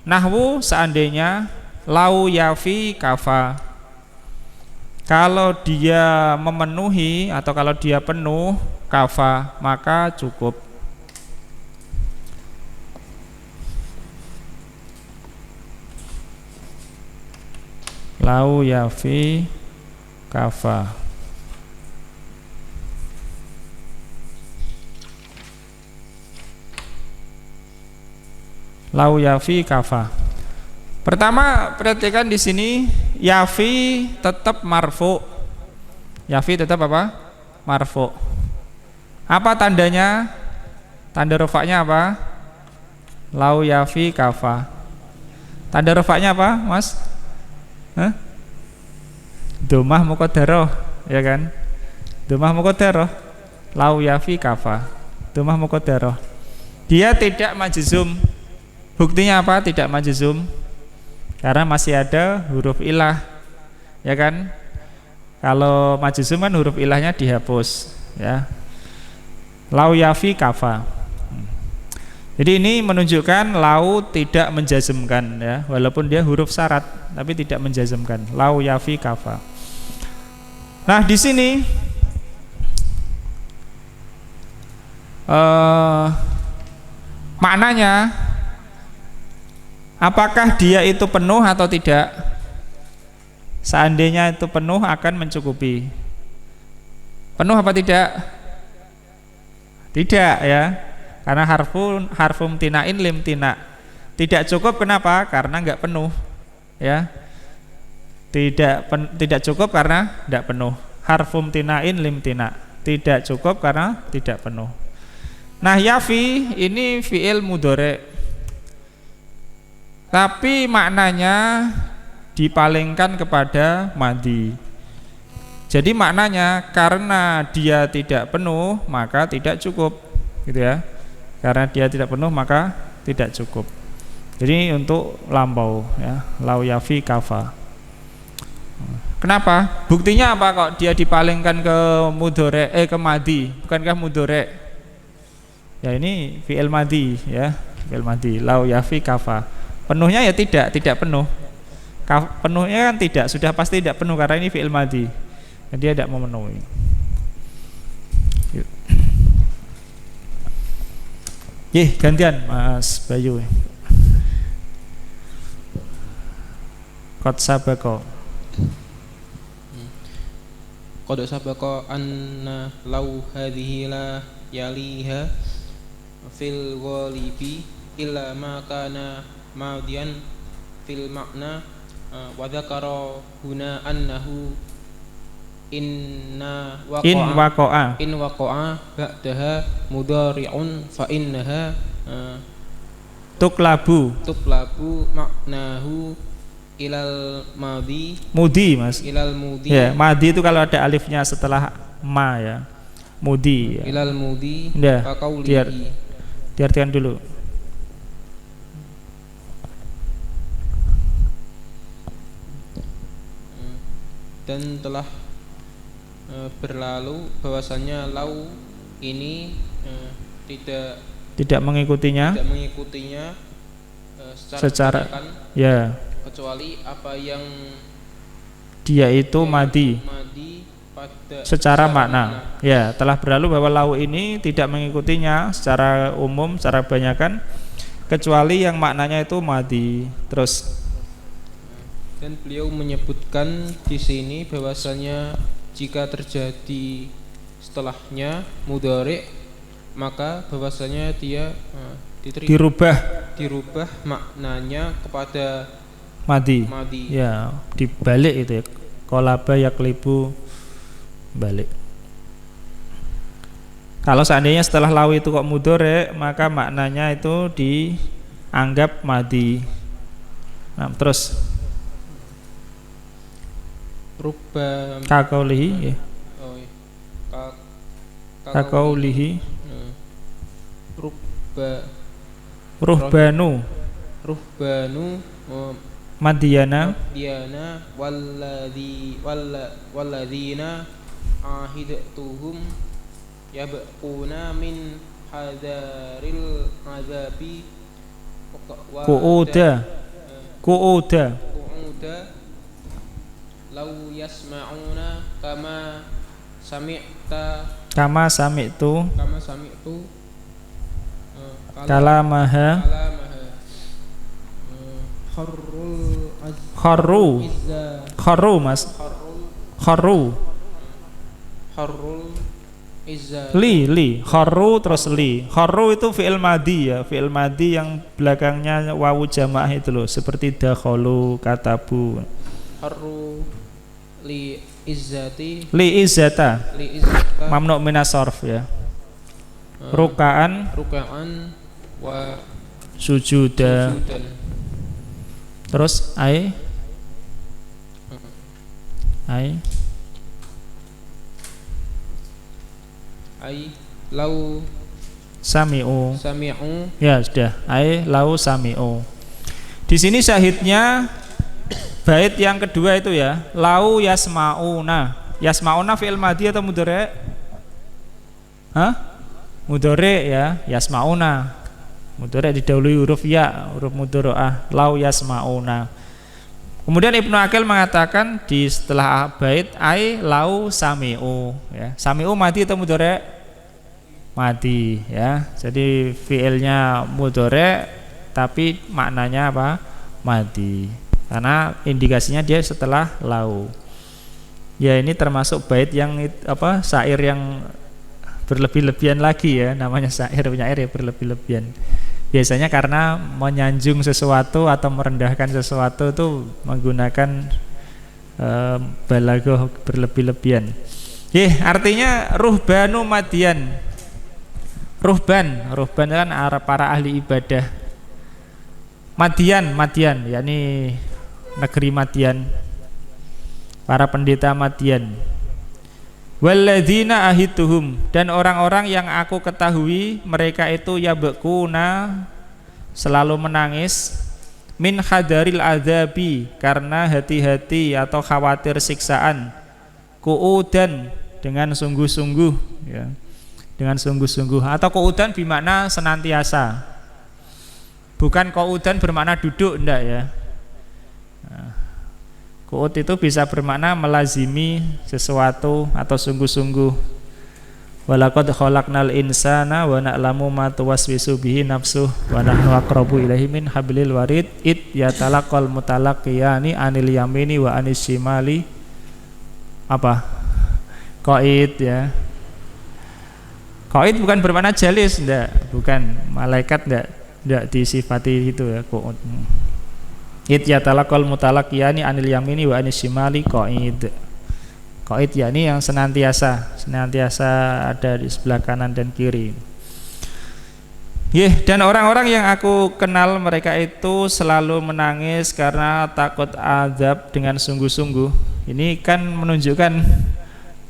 Speaker 1: Nahwu seandainya lau yafi kafa, kalau dia memenuhi atau kalau dia penuh, kafa maka cukup. Lau yafi kafa. Lau yafi kafa. Pertama, perhatikan di sini yafi tetap marfu. Yafi tetap apa? Marfu. Apa tandanya? Tanda rafa'nya apa? Lau yafi kafa. Tanda rafa'nya apa, Mas? Domah muqaddarah, ya kan? Domah muqaddarah. Lau yafi kafa. Domah muqaddarah. Dia tidak majzum. Buktinya apa? Tidak majzum. Karena masih ada huruf ilah, ya kan? Kalau majzum kan huruf ilahnya dihapus, ya. Lau yafi kafa. Jadi ini menunjukkan lau tidak menjazmkan ya, walaupun dia huruf syarat tapi tidak menjazmkan. Lau yafi kafa. Nah, di sini maknanya apakah dia itu penuh atau tidak? Seandainya itu penuh akan mencukupi. Penuh apa tidak? Tidak ya. Karena harfum tinain lim tina. Tidak cukup kenapa? Karena enggak penuh. Ya. Tidak cukup karena tidak penuh. Harfum tinain lim tina. Tidak cukup karena tidak penuh. Nah, yafi ini fi'il mudhari'. Tapi maknanya dipalingkan kepada madhi. Jadi maknanya karena dia tidak penuh maka tidak cukup, gitu ya. Karena dia tidak penuh maka tidak cukup. Jadi untuk lampau ya, lau yafi kafa. Kenapa? Buktinya apa kok dia dipalingkan ke mudhari' ke madhi, bukankah mudhari'? Ya ini fi'il madhi ya, fi'il madhi, lau yafi kafa. Penuhnya ya tidak penuh. Penuhnya kan tidak, sudah pasti tidak penuh karena ini fi'il madhi. Dia tidak memenuhi. Gantian Mas Bayu. Qad sabaqa.
Speaker 4: Qad sabaqa anna law hadhihi la yaliha fil ghalibi illa ma kana madian fil makna wa dzakara huna annahu in waqa'a ba'daha mudhari'un fa innaha
Speaker 1: tuklabu maknahu ilal mudi Mas.
Speaker 4: Ilal mudi.
Speaker 1: Ya, madi itu kalau ada alifnya setelah ma ya. Mudi. Ya.
Speaker 4: Ilal mudi.
Speaker 1: Ya. Diartikan dulu.
Speaker 4: Dan telah berlalu bahwasanya lau ini tidak mengikutinya
Speaker 1: secara ya,
Speaker 4: kecuali apa yang
Speaker 1: dia itu madi secara makna. Ya, telah berlalu bahwa lau ini tidak mengikutinya secara umum, secara banyakan, kecuali yang maknanya itu madi. Terus
Speaker 4: dan beliau menyebutkan di sini bahwasanya jika terjadi setelahnya mudhari' maka bahwasanya dia dirubah maknanya kepada madi.
Speaker 1: Ya, dibalik itu ya. Qalaba yaklibu balik. Kalau seandainya setelah lau itu kok mudhari' maka maknanya itu dianggap madi. Nah, terus
Speaker 4: rubba
Speaker 1: kakaulihi ya. Kakaulihi ruhbanu Madiyana
Speaker 4: walladzina ahidtuhum yabquna min hadaril azabi
Speaker 1: Qu'uda
Speaker 4: lau yasma'una kama sami'tu
Speaker 1: kalamaha kharru Mas kharru li kharru terus li. Kharru itu fi'il madhi ya, fi'il madhi yang belakangnya wawu jamaah itu loh, seperti dakhalu, katabu.
Speaker 4: Kharru li
Speaker 1: izzata mamnu minas sarf ya. Ruka'an
Speaker 4: wa
Speaker 1: sujudan. Terus ai
Speaker 4: lau
Speaker 1: sami'u. Ya sudah, ai lau sami'u. Di sini syahidnya bait yang kedua itu ya, lau yasmauna. Yasmauna fi'il madhi atau mudhari'? Mudhari' ya, yasmauna. Mudhari' didahului huruf ya, huruf mudhari'ah, lau yasmauna. Kemudian Ibnu Aqil mengatakan di setelah bait ai lau sami'u ya. Sami'u madhi atau mudhari'? madi ya. Jadi fiilnya mudhari tapi maknanya apa? Madi. Karena indikasinya dia setelah lau. Ya ini termasuk bait yang apa? Syair yang berlebih-lebihan lagi ya, namanya penyair ya berlebih-lebihan. Biasanya karena menyanjung sesuatu atau merendahkan sesuatu itu menggunakan balaghah berlebih-lebihan. Artinya ruhbanu Madian. Ruhban kan para ahli ibadah. Madian, yakni negeri Madian. Para pendeta Madian. Walladzina ahituhum, dan orang-orang yang aku ketahui mereka itu yabquna selalu menangis min hadaril adzabi, karena hati-hati atau khawatir siksaan, qu'udan dengan sungguh-sungguh ya, dengan sungguh-sungguh, atau qu'udan bermakna senantiasa, bukan qu'udan bermakna duduk, enggak ya. Qu'ud itu bisa bermakna melazimi sesuatu atau sungguh-sungguh. Walaqad khalaqnal insana wa na'lamu ma tuwaswisu bihi nafsuh wa nahnu aqrabu ilaihi min hablil warid id yatalaqal mutalaqiyani anil yamini wa anis shimali. Apa? Qaid ya. Qaid bukan bermakna jalis, enggak, bukan malaikat, enggak disifati itu ya qu'ud. Id yatalaqal mutalaqiyani anil yamini wa anis shimali qaid. Qaid yakni yang senantiasa ada di sebelah kanan dan kiri. Dan orang-orang yang aku kenal mereka itu selalu menangis karena takut azab dengan sungguh-sungguh. Ini kan menunjukkan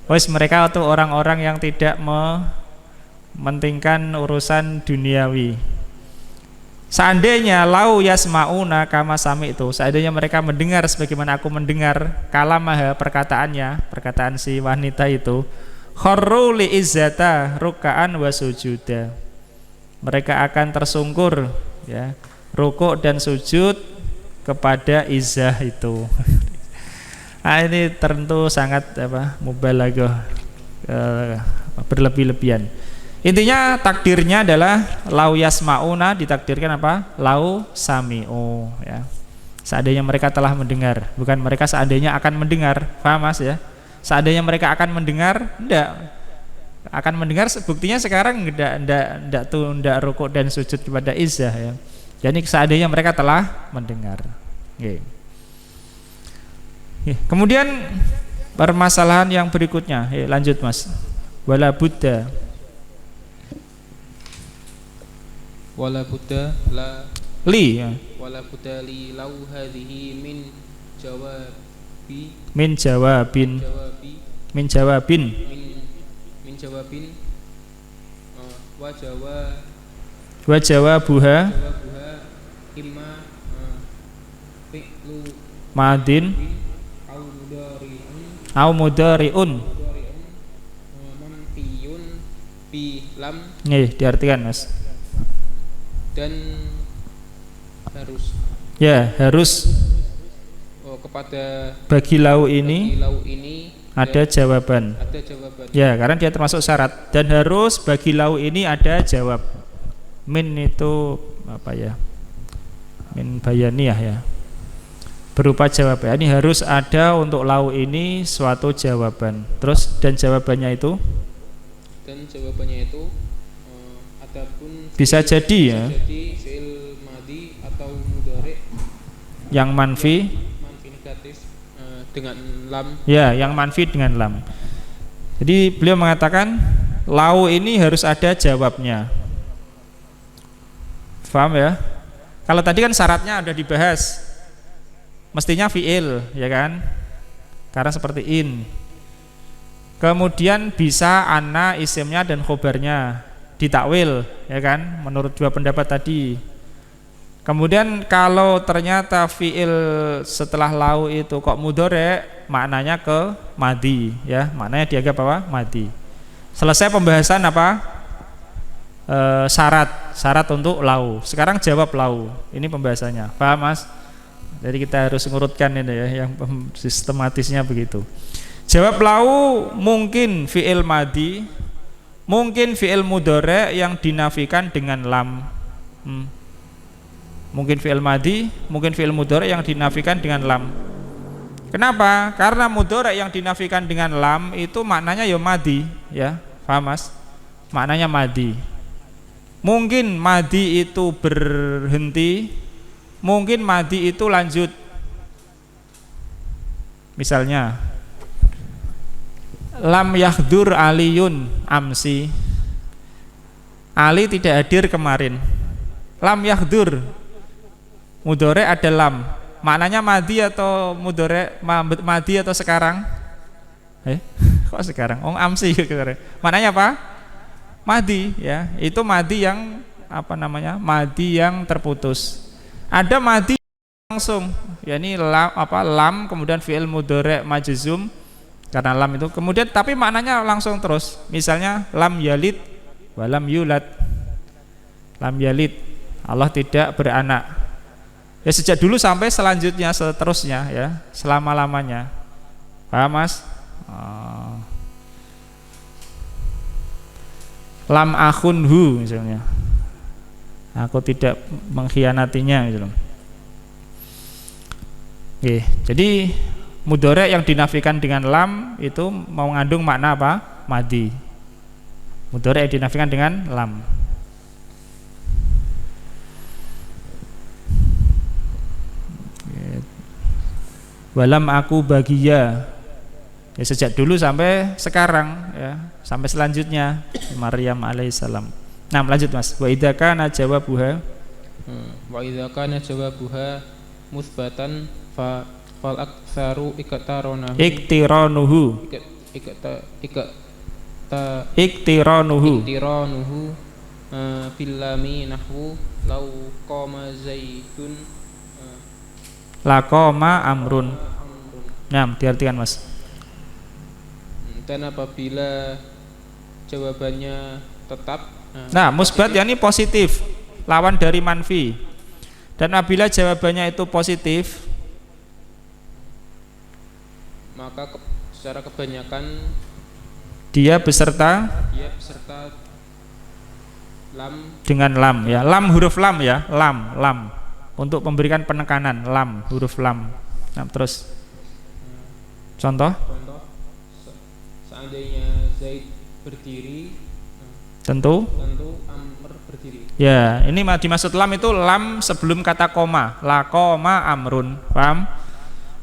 Speaker 1: mereka itu orang-orang yang tidak mementingkan urusan duniawi. Seandainya lau yasmauna kama sami itu, seandainya mereka mendengar sebagaimana aku mendengar kalamah perkataan si wanita itu, kharru li izzata ruk'an wa sujuda, mereka akan tersungkur ya, rukuk dan sujud kepada izzah itu. Nah, ini tentu sangat mubalaghah, berlebih-lebihan. Intinya takdirnya adalah lau yasmauna, ditakdirkan apa? Lau sami'u ya. Seandainya mereka telah mendengar, bukan mereka seandainya akan mendengar. Paham Mas ya? Seandainya mereka akan mendengar, enggak. Akan mendengar buktinya sekarang enggak rukuk dan sujud kepada izzah ya. Jadi seandainya mereka telah mendengar. Okay. Kemudian permasalahan yang berikutnya, lanjut Mas. Wala Buddha
Speaker 4: wala budda la
Speaker 1: li ya.
Speaker 4: Wala budda li lau hadhihi min jawabin wa jawabuha imma fi'lu
Speaker 1: madin au mudhari'un
Speaker 4: manfiyun bi lam.
Speaker 1: Diartikan Mas.
Speaker 4: Dan
Speaker 1: harus
Speaker 4: kepada
Speaker 1: bagi lau ini ada jawaban. Ya, karena dia termasuk syarat, dan harus bagi lau ini ada jawab. Min itu apa ya? Min bayaniyah ya. Berupa jawab. Ini harus ada untuk lau ini suatu jawaban. Terus dan jawabannya itu adapun bisa jadi ya.
Speaker 4: Fi'il madhi atau mudhari
Speaker 1: yang manfi
Speaker 4: negatif dengan lam.
Speaker 1: Ya, yang manfi dengan lam. Jadi beliau mengatakan lau ini harus ada jawabnya. Paham ya? Kalau tadi kan syaratnya udah dibahas. Mestinya fi'il, ya kan? Karena seperti in. Kemudian bisa anna isimnya dan khobarnya ditakwil, ya kan? Menurut dua pendapat tadi. Kemudian kalau ternyata fi'il setelah lau itu kok mudhari, maknanya ke madi, ya, maknanya dianggap apa? Madi. Selesai pembahasan apa? Syarat untuk lau. Sekarang jawab lau. Ini pembahasannya. Paham Mas? Jadi kita harus ngurutkan ini ya, yang sistematisnya begitu. Jawab lau mungkin fi'il madi, Mungkin fi'il mudhari' yang dinafikan dengan lam. Mungkin fi'il madhi, mungkin fi'il mudhari' yang dinafikan dengan lam. Kenapa? Karena mudhari' yang dinafikan dengan lam itu maknanya ya madhi, ya. Paham Mas? Maknanya madhi. Mungkin madhi itu berhenti, mungkin madhi itu lanjut. Misalnya lam yahdur aliyun amsi, Ali tidak hadir kemarin. Lam yahdur mudhari' ada lam, maknanya madhi atau mudhari' madhi atau sekarang? Kok sekarang? Amsi maknanya apa? Madhi, ya. Itu madhi yang apa namanya? Madhi yang terputus. Ada madhi langsung, yakni lam kemudian fi'il mudhari' majzum karena lam itu, kemudian tapi maknanya langsung terus. Misalnya lam yalid wa lam yulad. Lam yalid, Allah tidak beranak. Ya sejak dulu sampai selanjutnya, seterusnya, ya, selama-lamanya. Paham Mas? Lam akhunhu misalnya, aku tidak mengkhianatinya gitu. Oke, jadi mudhari' yang dinafikan dengan lam itu mau mengandung makna apa? Madhi. Mudhari' yang dinafikan dengan lam. Walam aku bagiya, ya, sejak dulu sampai sekarang, ya, sampai selanjutnya Maryam alaihissalam. Nah, lanjut Mas. Wa idza kana jawabuha musbatan fal aktsaru iktiranuhu
Speaker 4: billami nahwu law qama zaidun
Speaker 1: laqama amrun. Nah, diartikan Mas.
Speaker 4: Dan apabila jawabannya tetap,
Speaker 1: nah musbat yakni positif, lawan dari manfi. Dan apabila jawabannya itu positif,
Speaker 4: maka secara kebanyakan
Speaker 1: dia beserta lam
Speaker 4: dengan
Speaker 1: lam, ya. Lam huruf lam, ya. Lam untuk memberikan penekanan, lam huruf lam. Nah, terus contoh
Speaker 4: seandainya Zaid berdiri,
Speaker 1: tentu
Speaker 4: Amr berdiri.
Speaker 1: Ya, ini dimaksud lam itu lam sebelum kata koma, la koma amrun. Paham?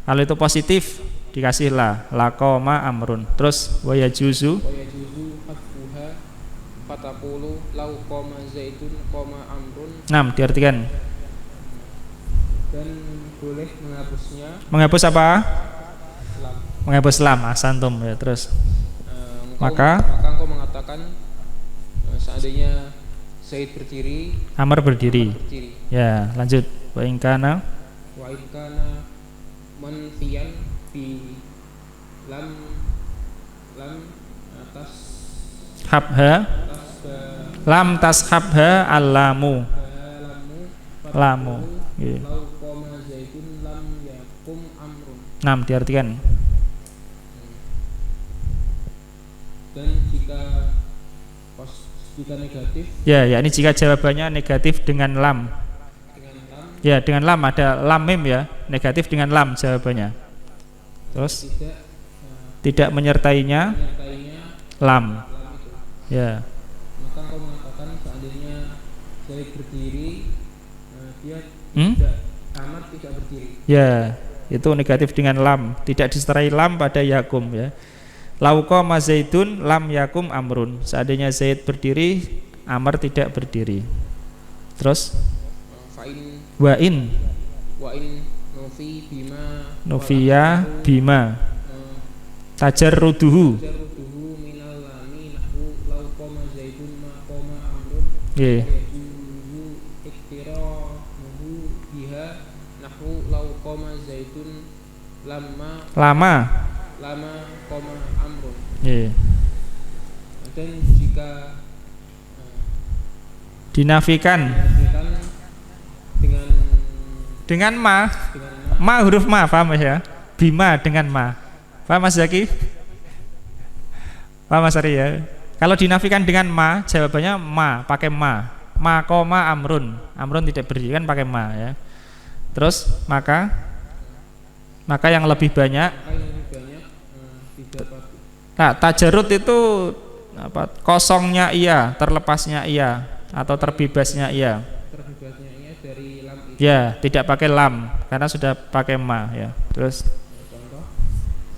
Speaker 1: Kalau itu positif dikasihlah la koma amrun. Terus wa yajuzu
Speaker 4: hadfuha fataqulu law qama zaidun qama amrun.
Speaker 1: Nah, diartikan.
Speaker 4: Dan boleh menghapusnya.
Speaker 1: Menghapus apa?
Speaker 4: Lam.
Speaker 1: Menghapus lam, asantum, ya. Terus maka
Speaker 4: engkau mengatakan seandainya Zaid berdiri,
Speaker 1: Amr berdiri. Ya, lanjut. Wa in kana
Speaker 4: manfiyan fi lam atas
Speaker 1: habha lam tashabha alamu lamu. Nah, diartikan.
Speaker 4: Dan jika negatif,
Speaker 1: ya, ini jika jawabannya negatif dengan lam. Ya, dengan lam, ada lam mim, ya, negatif dengan lam jawabannya. Terus tidak menyertainya lam. Ya.
Speaker 4: Maka kau mengatakan seandainya Zaid berdiri, dia tidak berdiri.
Speaker 1: Ya, itu negatif dengan lam, tidak disertai lam pada yakum, ya. Lauqama Zaidun lam yakum amrun. Seandainya Zaid berdiri, Amr tidak berdiri. Terus wa in nufiya bima tajarruduhu. Nggih. Lama
Speaker 4: koma amrun.
Speaker 1: Yeah.
Speaker 4: Dan jika
Speaker 1: dinafikan dengan ma huruf ma, paham ya? Bima dengan ma. Paham Mas Zaki? Paham Mas Ari, ya? Kalau dinafikan dengan ma, jawabannya ma, pakai ma. Ma koma amrun. Amrun tidak berdiri, kan pakai ma ya. Terus maka yang lebih banyak. Nah, tajarut itu apa? Kosongnya iya, terlepasnya iya, atau terbebasnya iya.
Speaker 4: Terbebasnya iya dari lam itu.
Speaker 1: Ya, tidak pakai lam karena sudah pakai ma ya. Terus
Speaker 4: Contoh,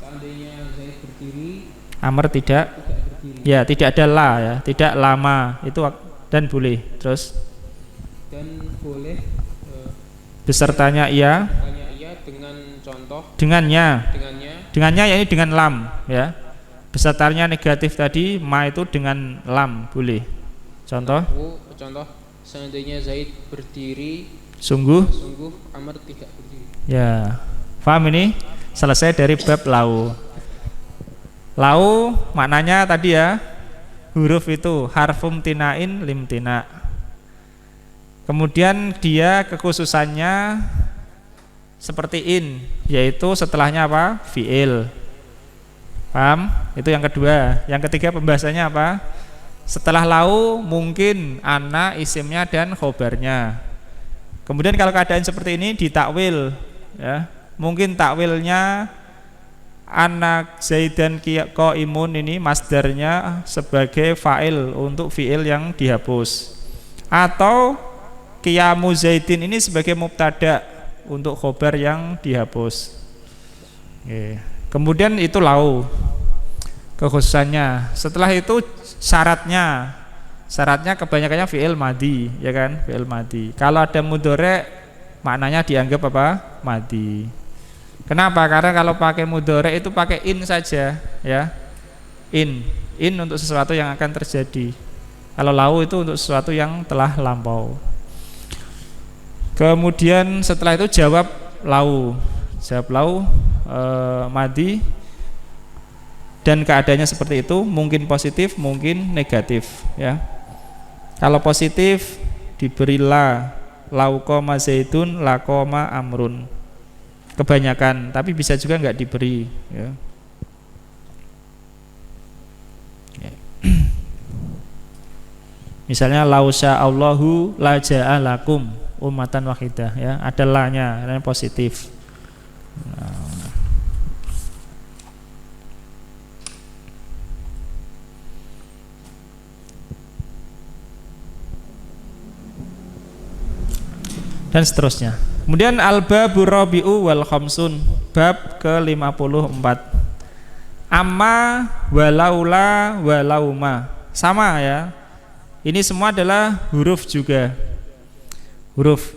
Speaker 4: seandainya Zaid berdiri,
Speaker 1: Amr tidak
Speaker 4: berdiri.
Speaker 1: ya, tidak ada la ya, tidak lama itu dan boleh. Terus
Speaker 4: Dan boleh
Speaker 1: besertanya iya,
Speaker 4: hanya iya dengan contoh
Speaker 1: dengannya yakni dengan lam ya. Besertanya negatif tadi ma itu dengan lam boleh. Contoh
Speaker 4: seandainya Zaid berdiri,
Speaker 1: sungguh
Speaker 4: Amr tidak berdiri.
Speaker 1: ya. Paham ini? Selesai dari bab lau. Lau maknanya tadi ya, huruf itu harfum tinain limtina. Kemudian dia kekhususannya seperti in, yaitu setelahnya apa? Fi'il. Paham? Itu yang kedua. Yang ketiga pembahasannya apa? Setelah lau mungkin ana isimnya dan khobarnya. Kemudian kalau keadaan seperti ini ditakwil ya. Mungkin takwilnya anak Zaidan qaimun ini masdarnya sebagai fa'il untuk fi'il yang dihapus. Atau qiyamu Zaidin ini sebagai mubtada untuk khobar yang dihapus. Oke. Kemudian itu lau kekhususannya. Setelah itu syaratnya kebanyakannya fi'il madi ya kan, fi'il madi. Kalau ada mudhari maknanya dianggap apa? Madi. Kenapa? Karena kalau pakai mudhari itu pakai in saja ya. In untuk sesuatu yang akan terjadi. Kalau lau itu untuk sesuatu yang telah lampau. Kemudian setelah itu jawab lau madi, dan keadaannya seperti itu, mungkin positif mungkin negatif ya. Kalau positif diberi la, lau koma zaidun la koma amrun kebanyakan, tapi bisa juga enggak diberi ya. Misalnya lau sya'allahu la ja'alakum ummatan wahidah ya, ada la-nya, yang positif. Dan seterusnya. Kemudian al-babu rabi'u wal khamsun, bab ke-54. Amma walaula walauma. Sama ya. Ini semua adalah huruf juga. Huruf.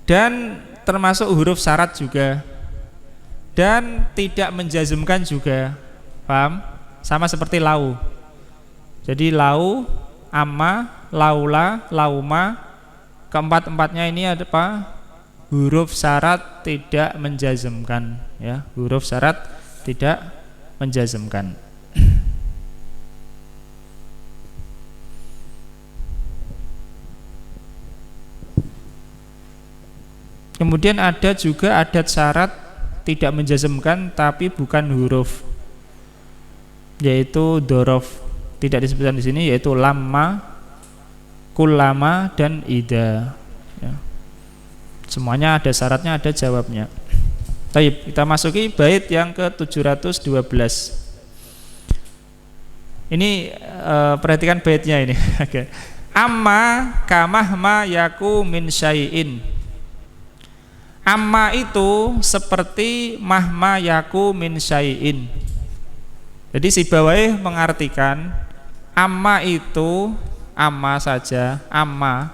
Speaker 1: Dan termasuk huruf syarat juga. Dan tidak menjazmkan juga. Paham? Sama seperti lau. Jadi lau, amma, laula, lauma, keempat-empatnya ini ada apa? Huruf syarat tidak menjazmkan ya, huruf syarat tidak menjazmkan. Kemudian ada juga adat syarat tidak menjazmkan tapi bukan huruf, yaitu dzaraf. Tidak disebutkan di sini, yaitu lamma, kullama dan ida ya. Semuanya ada syaratnya, ada jawabnya. Baik, kita masuki bait yang ke-712. Ini perhatikan baitnya ini. Oke. Amma kamahma yaku min syai'in. Amma itu seperti mahma yaku min syai'in. Jadi Sibawayh mengartikan amma itu, amma saja, amma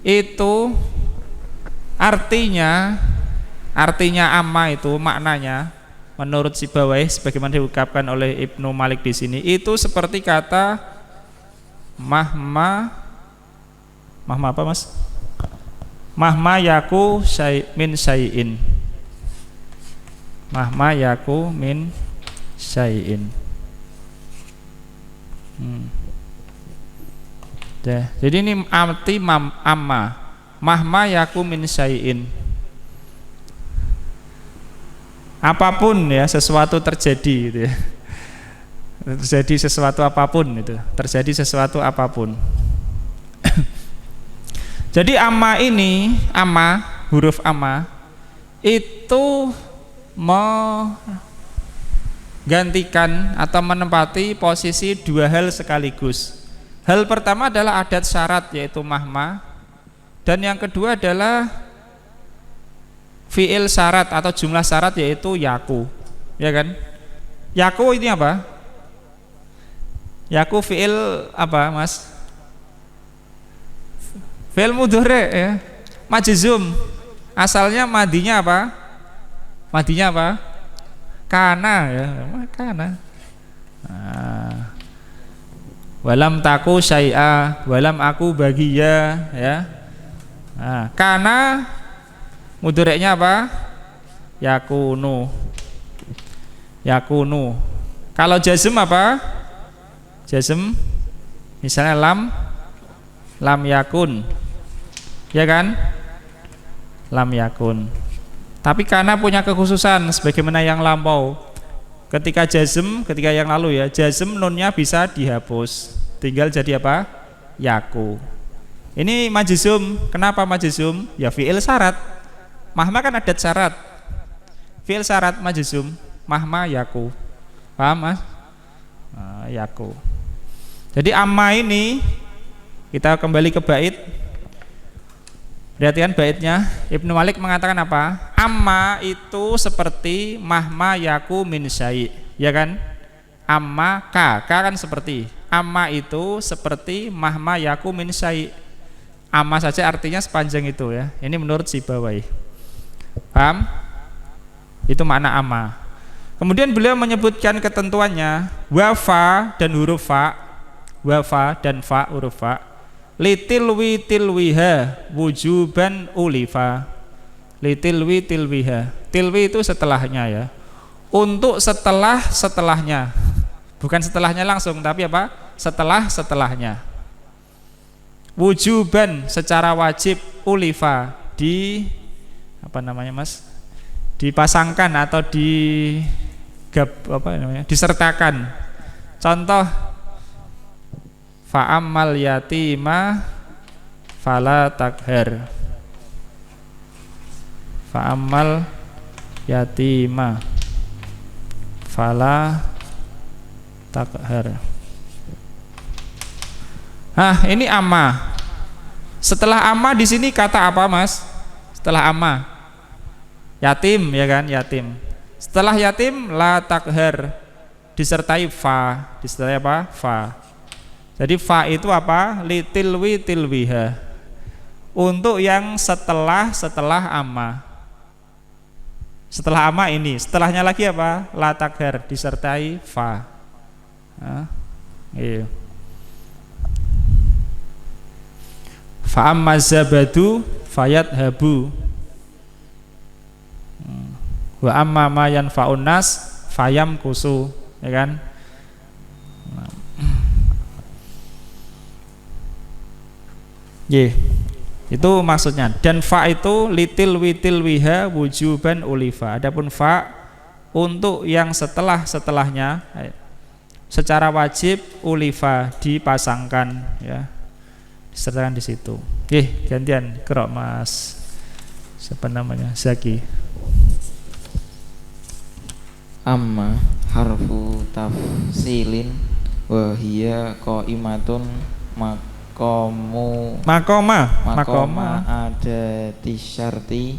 Speaker 1: itu artinya amma itu maknanya menurut Sibawayh sebagaimana diungkapkan oleh Ibnu Malik di sini itu seperti kata mahma apa Mas? Mahma yaku min syai'in. Mahma yaku min syai'in. Jadi ini arti amma, mahma yaku min syai'in. Apapun ya, sesuatu terjadi gitu ya. terjadi sesuatu apapun itu, terjadi sesuatu apapun. Jadi amma ini, amma, huruf amma itu menggantikan atau menempati posisi dua hal sekaligus. Hal pertama adalah adat syarat yaitu mahma, dan yang kedua adalah fiil syarat atau jumlah syarat yaitu yaku, ya kan? Yaku ini apa? Yaku fiil apa, Mas? Fiil mudhari ya, majzum. Asalnya madinya apa? Madinya apa? Kana ya, kana. Nah, walam taku syai'a, walam aku bagiya ya. Nah, kana mudhari'nya apa? Yakunu. Yakunu. Kalau jazm apa? Jazm misalnya lam yakun. Ya kan? Lam yakun. Tapi karena punya kekhususan sebagaimana yang lampau. Ketika jazm, ketika yang lalu ya, jazm nunnya bisa dihapus. Tinggal jadi apa? Yaku. Ini majzum. Kenapa majzum? Ya fi'il syarat. Mahma kan adat syarat. Fi'il syarat majzum. Mahma yaku. Paham, Mas? Nah, yaku. Jadi amma ini kita kembali ke bait. Perhatikan baitnya. Ibnu Malik mengatakan apa? Amma itu seperti mahma yaku min syai', ya kan? Amma ka kan seperti. Amma itu seperti mahma yaku min syai'. Amma saja artinya sepanjang itu ya. Ini menurut Sibawai. Paham? Itu makna amma. Kemudian beliau menyebutkan ketentuannya, wafa dan huruf fa, wafa dan fa huruf fa. Litilwi tilwiha wujuban ulifa. Litilwi tilwiha. Tilwi itu setelahnya ya. Untuk setelahnya. Bukan setelahnya langsung, tapi apa? Setelahnya. Wujuban secara wajib, ulifa di apa namanya, Mas? Dipasangkan atau disertakan. Contoh fa'ammal yatima fala takhar. Fa'ammal yatima fala takhar. Ini amma. Setelah amma di sini kata apa, Mas? Setelah amma yatim, ya kan? Yatim. Setelah yatim la takhar disertai fa. Disertai apa? Fa. Jadi fa itu apa? Litilwi tilwiha. Untuk yang setelah amma. Setelah amma ini, setelahnya lagi apa? La takhar disertai fa. Iya. Fa amma zabadu fayadhabu. Wa amma ma yanfa'un nas fayam kusu, ya kan? Itu maksudnya. Dan fa itu litil witil wiha wujuban ulifa. Adapun fa untuk yang setelahnya secara wajib ulifa dipasangkan, ya, disertakan di situ. Gantian kerok Mas. Siapa namanya? Zaki.
Speaker 5: Amma harfu tafsilin wa hiya qaimatun makoma ada tisyarti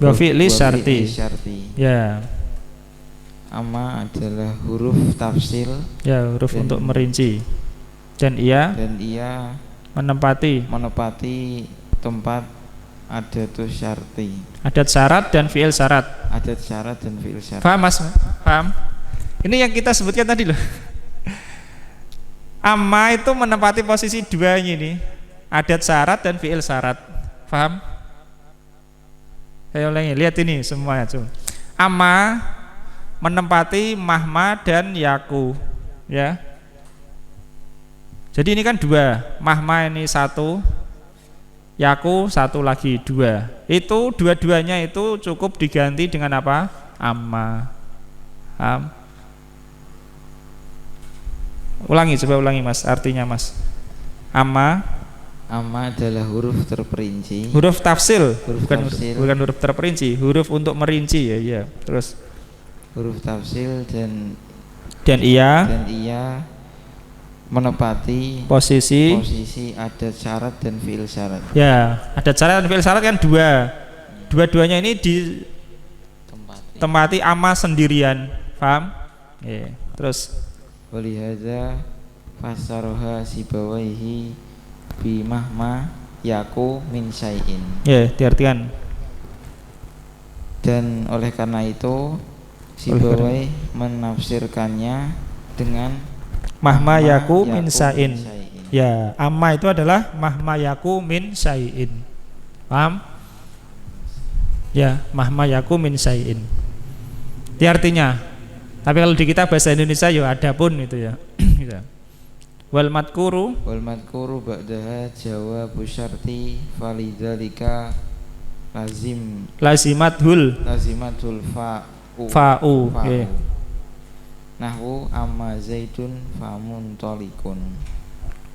Speaker 1: wa fi'li syarti. Ya.
Speaker 5: Amma adalah huruf tafsil.
Speaker 1: Ya, huruf untuk merinci. Dan ia menempati tempat adat syarti. Adat syarat dan fi'il syarat.
Speaker 5: Adat syarat dan fi'il syarat.
Speaker 1: Paham, Mas? Paham? Ini yang kita sebutkan tadi loh. Amma itu menempati posisi dua ini, adat syarat dan fi'il syarat. Paham? Saya ulangi, lihat ini semuanya tuh. Amma menempati mahma dan yaku, ya. Jadi ini kan dua, mahma ini satu, yaku satu lagi, dua. Itu dua-duanya itu cukup diganti dengan apa? Amma. Paham? Coba ulangi Mas, artinya Mas. Amma
Speaker 5: adalah huruf terperinci.
Speaker 1: Huruf tafsil,
Speaker 5: Tafsil.
Speaker 1: bukan huruf terperinci, huruf untuk merinci ya, iya. Terus
Speaker 5: Huruf tafsil dan
Speaker 1: ia
Speaker 5: menepati
Speaker 1: posisi
Speaker 5: adat syarat dan fiil syarat.
Speaker 1: ya, adat syarat dan fiil syarat kan dua-duanya ini ditempati amma sendirian, paham? Ya. Terus
Speaker 5: Walihada fasaroha sibawaihi bimahma yaku min syai'in.
Speaker 1: ya, diartikan.
Speaker 5: Dan oleh karena itu Sibawai menafsirkannya dengan
Speaker 1: Mahma yaku min
Speaker 5: min
Speaker 1: syai'in. Ya, amma itu adalah mahma yaku min syai'in. Paham? Ya, mahma yaku min syai'in. Itu artinya. Tapi kalau di kita bahasa Indonesia ya adapun itu ya. Gitu. Wal madkuru
Speaker 5: ba'daha jawabu syarti falidzalika
Speaker 1: lazimatul fa'u. Okay.
Speaker 5: Nahwu amma zaidun famuntalikun.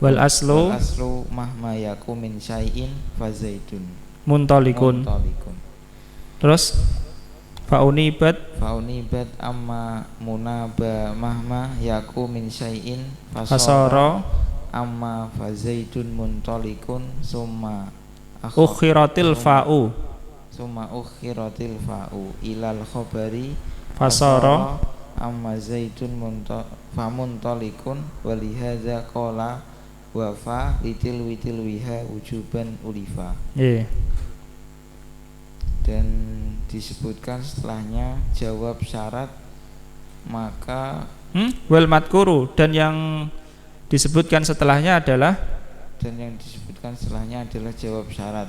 Speaker 1: Wal aslu
Speaker 5: mahma yaku min syai'in fa zaidun
Speaker 1: muntalikun. Terus faunibat amma munaba mahma yaku min syai'in fasara amma fa zaidun muntalikun summa ukhiratil fa'u
Speaker 5: ilal khabari
Speaker 1: fasara
Speaker 5: amma zaidun famuntalikun walihadza qala wa fa litilwiha wujuban ulifa. Dan disebutkan setelahnya jawab syarat, maka
Speaker 1: wal madkuru, dan yang disebutkan setelahnya adalah
Speaker 5: jawab syarat.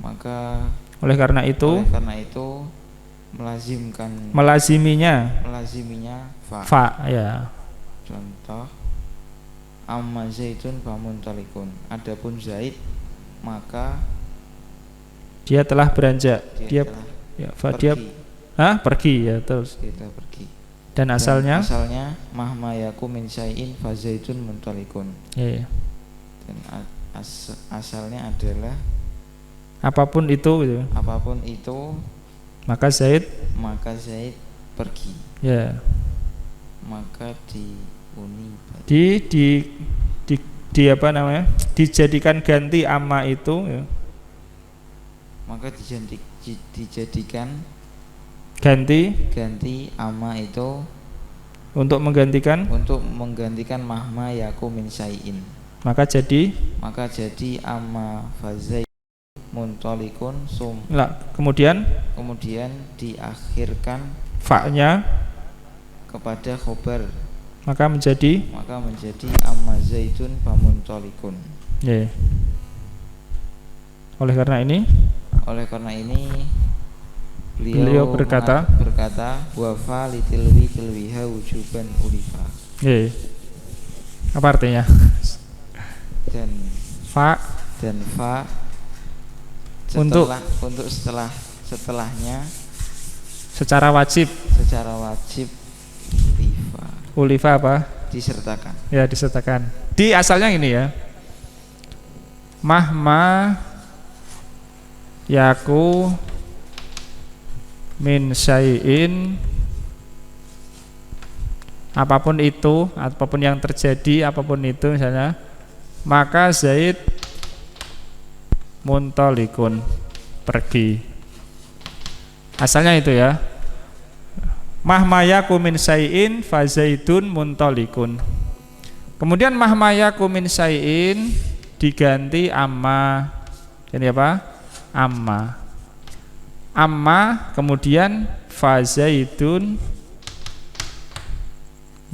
Speaker 5: Maka
Speaker 1: oleh karena itu melaziminya fa ya.
Speaker 5: Contoh amma zaidun famuntalikun. Adapun Zaid maka
Speaker 1: dia telah beranjak. Dia pergi ya, terus.
Speaker 5: Dia pergi.
Speaker 1: Dan asalnya
Speaker 5: mahma yaku min syai'in fa zaidun muntalikun.
Speaker 1: Iya.
Speaker 5: Dan asalnya adalah
Speaker 1: apapun itu gitu. Maka Zaid
Speaker 5: pergi.
Speaker 1: Ya.
Speaker 5: Maka
Speaker 1: dijadikan ganti amma itu ya.
Speaker 5: Maka dijadikan
Speaker 1: ganti
Speaker 5: amma itu
Speaker 1: untuk menggantikan
Speaker 5: mahma yaku min syai'in.
Speaker 1: Maka jadi
Speaker 5: amma fazai muntalikun
Speaker 1: kemudian
Speaker 5: diakhirkan
Speaker 1: fa-nya
Speaker 5: kepada khobar,
Speaker 1: maka menjadi
Speaker 5: amma zaidun famuntalikun.
Speaker 1: Yeah. Oleh karena ini beliau berkata wa fa litilwiha wujuban ulifa. Yeah. Apa artinya?
Speaker 5: Dan
Speaker 1: fa setelahnya secara wajib ulifa apa?
Speaker 5: Disertakan.
Speaker 1: Ya, disertakan. Di asalnya ini ya. Mahma yaku min syai'in, apapun itu, apapun yang terjadi, apapun itu misalnya, maka Zaid muntalikun, pergi. Asalnya itu ya. Mahma yaku min syai'in fa Zaidun muntalikun. Kemudian mahma yaku min syai'in diganti amma. Jadi apa? Amma kemudian fa Zaidun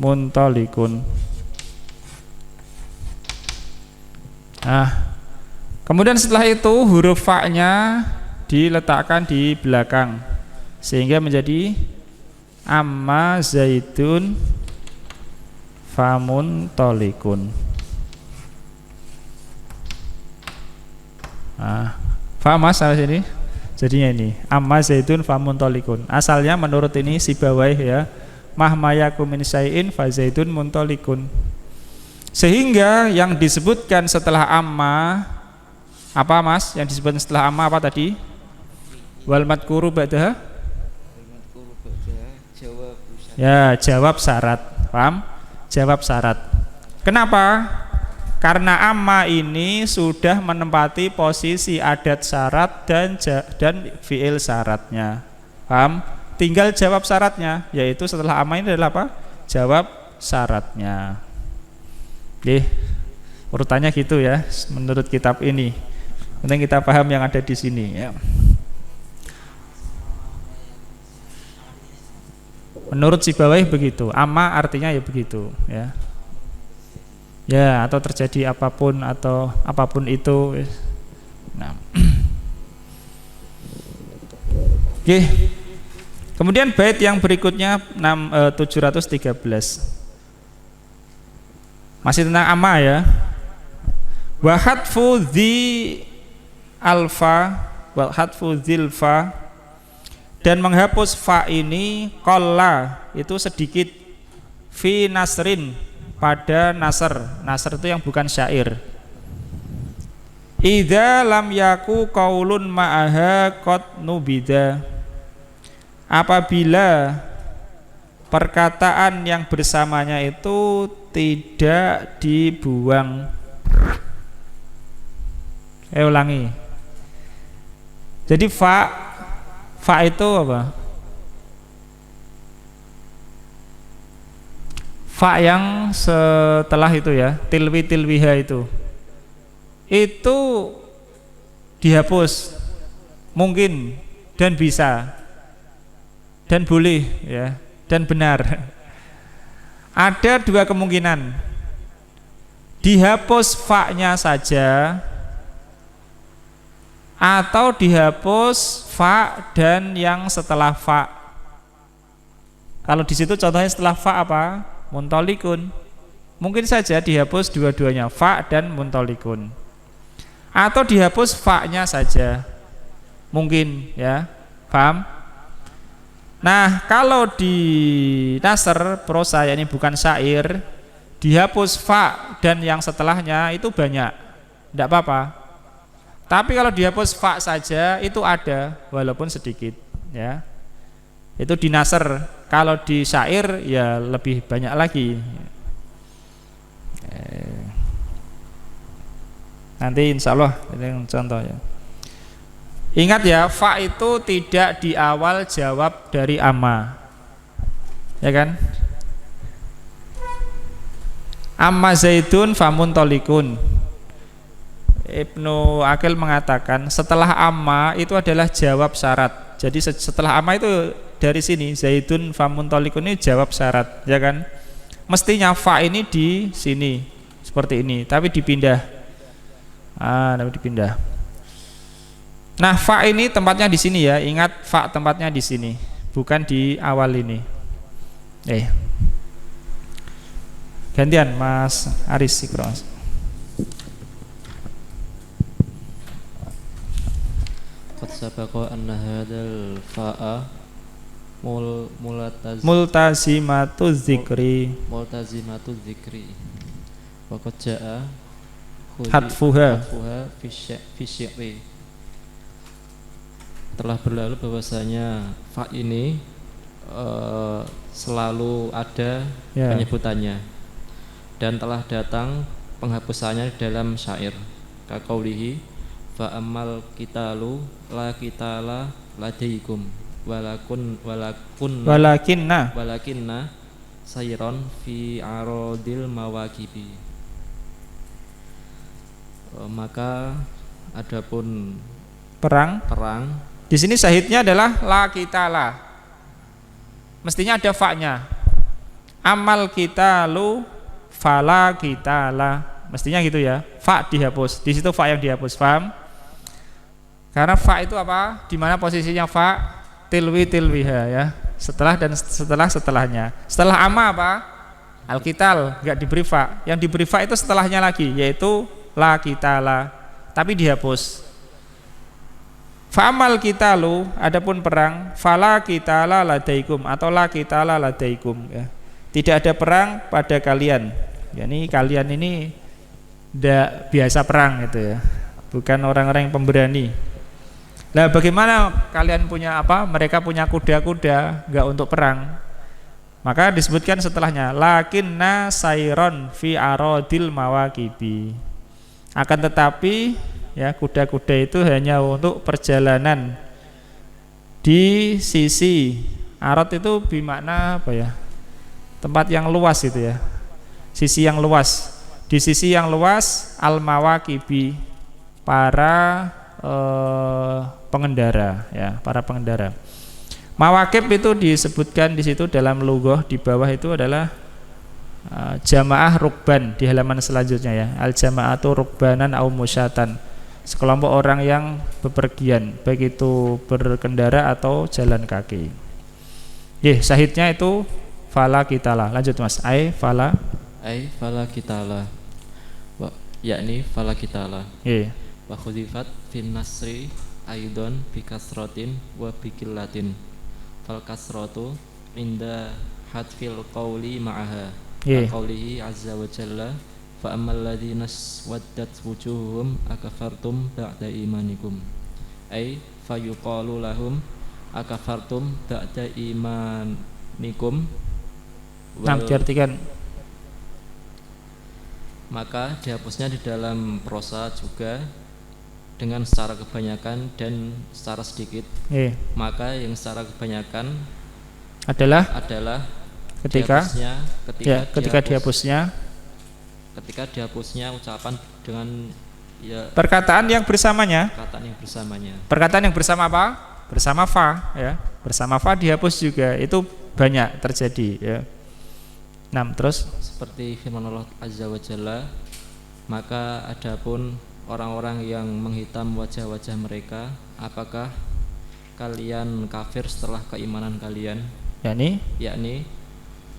Speaker 1: muntalikun. Kemudian setelah itu huruf fa-nya diletakkan di belakang sehingga menjadi amma Zaidun famuntalikun. Faham Mas sampai sini? Jadinya ini amma Zaidun famuntalikun. Asalnya menurut ini Sibawai ya, mahmayakum min syai'in fa zaidun muntalikun. Sehingga yang disebutkan setelah amma apa Mas? Yang disebutkan setelah amma apa tadi? Wal madkuru ba'daha? Ya, jawab syarat. Paham? Jawab syarat. Kenapa? Karena amma ini sudah menempati posisi adat syarat dan fi'il syaratnya. Paham? Tinggal jawab syaratnya, yaitu setelah amma ini adalah apa? Jawab syaratnya. Oke, urutannya gitu ya menurut kitab ini. Penting kita paham yang ada di sini ya. Menurut Sibawayh begitu, amma artinya ya begitu ya. Ya, atau terjadi apapun atau apapun itu. Nah. Oke. Kemudian bait yang berikutnya 713. Masih tentang amma ya. Wa hatfu dzi alfa wa hatfu dzilfa, dan menghapus fa ini qalla itu sedikit, fi nasrin pada nasr. Nasr itu yang bukan syair. Idza lam yaku qaulun ma'aha qad nubida, apabila perkataan yang bersamanya itu tidak dibuang. Ulangi. Jadi fa itu apa? Fa yang setelah itu ya, tilwiha itu dihapus, mungkin dan bisa dan boleh ya, dan benar. Ada dua kemungkinan, dihapus fa-nya saja atau dihapus fa dan yang setelah fa. Kalau di situ contohnya setelah fa apa? Muntalikun. Mungkin saja dihapus dua-duanya, fa dan muntalikun. Atau dihapus fa-nya saja. Mungkin ya. Paham? Nah, kalau di nasr prosa, yakni bukan syair, dihapus fa dan yang setelahnya itu banyak, tidak apa-apa. Tapi kalau dihapus fa saja itu ada, walaupun sedikit, ya. Itu di nasr. Kalau di syair ya lebih banyak lagi. Nanti insya Allah ini contoh ya. Ingat ya, fa itu tidak di awal jawab dari amma, ya kan? Amma Zaidun famuntolikun. Ibnu Aqil mengatakan setelah amma itu adalah jawab syarat. Jadi setelah amma itu dari sini Zaidun famuntolikun ini jawab syarat, ya kan? Mestinya fa ini di sini seperti ini, tapi dipindah. Tapi dipindah. Nah, fa ini tempatnya di sini ya. Ingat, fa tempatnya di sini, bukan di awal ini. Gantian Mas Aris Sikros.
Speaker 5: Qad sabaqa anna hadzal fa'a
Speaker 1: multazimatu dzikri wa qad jaa hatfuha fi syi'ri.
Speaker 4: Telah berlalu bahwasanya fa ini selalu ada penyebutannya dan telah datang penghapusannya dalam syair. Kaqaulihi fa ammal qitalu la qitala ladaikum walakinna sayron fi aradil mawaqibi. Maka adapun perang di sini syahidnya adalah la qitala. Mestinya ada fa-nya. Amal qitalu fala qitala. Mestinya gitu ya. Fa dihapus. Di situ fa yang dihapus, paham? Karena fa itu apa? Di mana posisinya fa? Tilwiha ya. Setelah dan setelahnya. Setelah amma apa? Al-qital, enggak diberi fa. Yang diberi fa itu setelahnya lagi, yaitu la qitala. Tapi dihapus. Fa'amal qitalu, adapun perang, fala qitala ladaikum atau la qitala ladaikum ya. Tidak ada perang pada kalian. Yani kalian ini tidak biasa perang gitu ya. Bukan orang-orang yang pemberani. Lah bagaimana kalian punya apa? Mereka punya kuda-kuda enggak untuk perang. Maka disebutkan setelahnya lakinna sayron fi aradil mawaqibi. Akan tetapi ya kuda-kuda itu hanya untuk perjalanan di sisi arad itu bermakna apa ya? Tempat yang luas itu ya. Sisi yang luas. Di sisi yang luas al-mawaqibi para pengendara ya, para pengendara. Mawaqib itu disebutkan di situ dalam lughah di bawah itu adalah jamaah rukban di halaman selanjutnya ya. Al jamaatu rukbanan au musyatan. Sekelompok orang yang bepergian, baik itu berkendara atau jalan kaki. Sahidnya itu fala qitala. Lanjut Mas. Fala
Speaker 5: qitala. Yakni fala qitala. Wa khudifat fin nasri aidon bi kasratin wa bi qillatin. Fal kasratu inda hadfil qawli ma'aha. Qawlihi azza wa jalla fa ammal ladzina waddat wujuhum akafartum ba'da imanikum. Fayuqalu lahum akafartum ba'da imanikum.
Speaker 4: Diartikan
Speaker 5: maka dihapusnya di dalam prosa juga dengan secara kebanyakan dan secara sedikit. Maka yang secara kebanyakan adalah ketika dihapusnya ucapan dengan ya,
Speaker 4: perkataan yang bersamanya. Perkataan yang bersama apa? Bersama fa ya. Bersama fa dihapus juga. Itu banyak terjadi ya. Terus
Speaker 5: seperti firman Allah azza wa jalla, maka adapun orang-orang yang menghitam wajah-wajah mereka, apakah kalian kafir setelah keimanan kalian? Yakni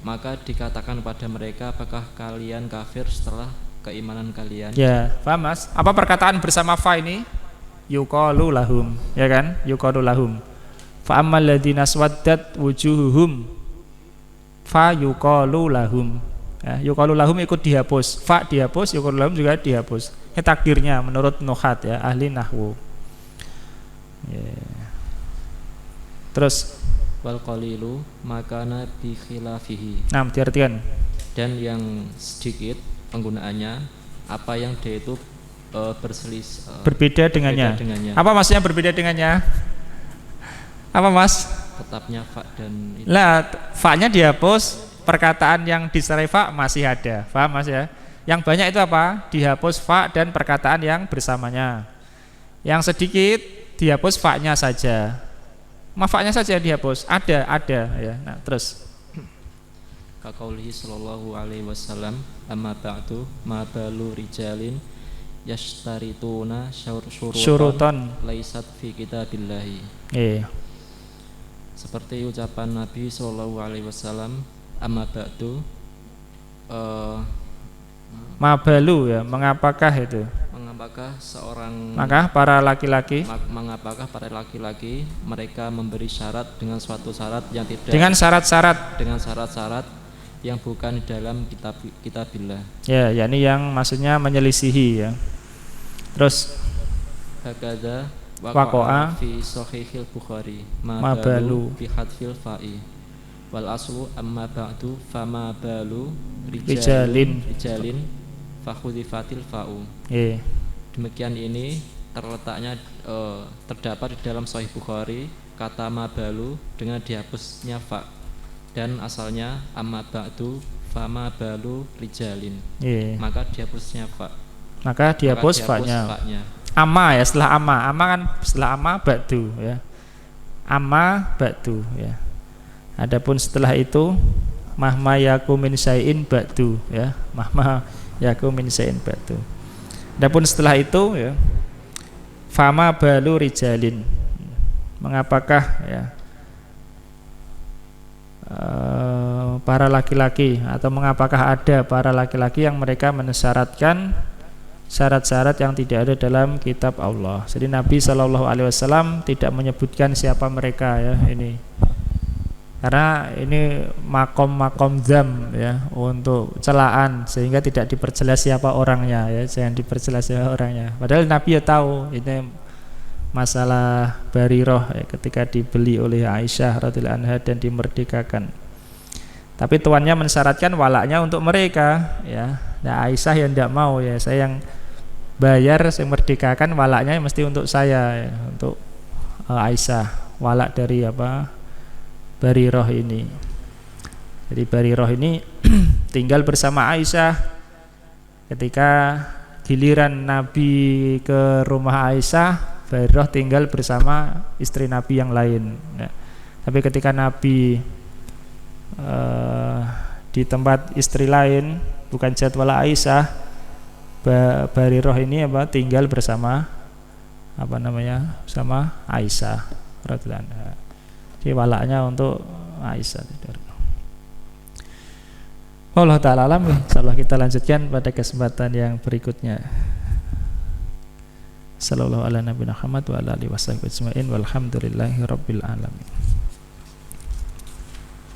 Speaker 5: maka dikatakan pada mereka, apakah kalian kafir setelah keimanan kalian?
Speaker 4: Ya, paham Mas? Apa perkataan bersama fa ini? Yuqalu lahum, ya kan? Yuqalu lahum. Fa ammal ladzina swaddat wujuhuhum fa yuqalu lahum. Ya, yuqalu lahum ikut dihapus. Fa dihapus, yuqalu lahum juga dihapus. Ini takdirnya menurut nuhat ya, ahli nahwu. Terus
Speaker 5: wal qalilu makana bi khilafihi.
Speaker 4: Diartikan
Speaker 5: dan yang sedikit penggunaannya apa yang dia itu
Speaker 4: berbeda dengannya. Apa maksudnya berbeda dengannya? Apa Mas?
Speaker 5: Tetapnya fa dan itu.
Speaker 4: Fa-nya dihapus, perkataan yang diserai fa masih ada. Paham Mas ya? Yang banyak itu apa? Dihapus fa dan perkataan yang bersamanya. Yang sedikit dihapus fa-nya saja. Fa-nya saja dihapus. Ada ya. Terus
Speaker 5: Kaqaulihi sallallahu alaihi wasallam, amma ba'du ma balu rijalin yashtarituna syurutan laisat fi kitabillahi. Seperti ucapan Nabi sallallahu alaihi wasallam, amma ba'du
Speaker 4: mabalu ya, mengapakah itu?
Speaker 5: Mengapakah para laki-laki mereka memberi syarat dengan suatu syarat yang tidak dengan syarat-syarat yang bukan di dalam kitabillah. Ya,
Speaker 4: yakni yang maksudnya menyelisihi ya. Terus
Speaker 5: hakadha waqa'a fi sahihil Bukhari ma balu bi hadfil fa'i wal aslu amma ba'du fama balu rijalin fakhudifatil fa'u. Demikian ini terdapat di dalam Sahih Bukhari kata mabalu dengan dihapusnya fa, dan asalnya amma ba'du fama balu rijalin. Maka dihapusnya fa.
Speaker 4: Maka dihapus fa-nya. Amma ya, setelah amma kan setelah amma ba'du ya. Amma ba'du ya. Adapun setelah itu mahma yaku min syai'in ba'du ya. Mahma yaku min syai'in ba'du. Adapun setelah itu ya, fama balu rijalin, mengapakah ya para laki-laki, atau mengapakah ada para laki-laki yang mereka mensyaratkan
Speaker 1: syarat-syarat yang tidak ada dalam kitab Allah. Jadi Nabi SAW tidak menyebutkan siapa mereka ya ini, karena ini makom zam ya, untuk celaan, sehingga tidak diperjelas siapa orangnya ya, jangan diperjelas siapa orangnya. Padahal Nabi ya tahu ini masalah Barirah ya, ketika dibeli oleh Aisyah radhiyallahu anha dan dimerdekakan. Tapi tuannya mensyaratkan walaknya untuk mereka ya. Nah, Aisyah yang tidak mau ya, saya yang bayar, saya merdekakan, walaknya mesti untuk saya ya, untuk Aisyah, walak dari Barirah ini. Jadi Barirah ini tinggal bersama Aisyah. Ketika giliran Nabi ke rumah Aisyah, Barirah tinggal bersama istri Nabi yang lain ya. Tapi ketika Nabi di tempat istri lain, bukan jadwal Aisyah, Barirah ini tinggal bersama sama Aisyah radhiyallahu anha. Jadi walaknya untuk Aisyah. Allah ta'ala alam. Insyaallah kita lanjutkan pada kesempatan yang berikutnya. Sallallahu ala nabiyina Muhammad wa ala alihi wasallam ajmain walhamdulillahi rabbil alamin.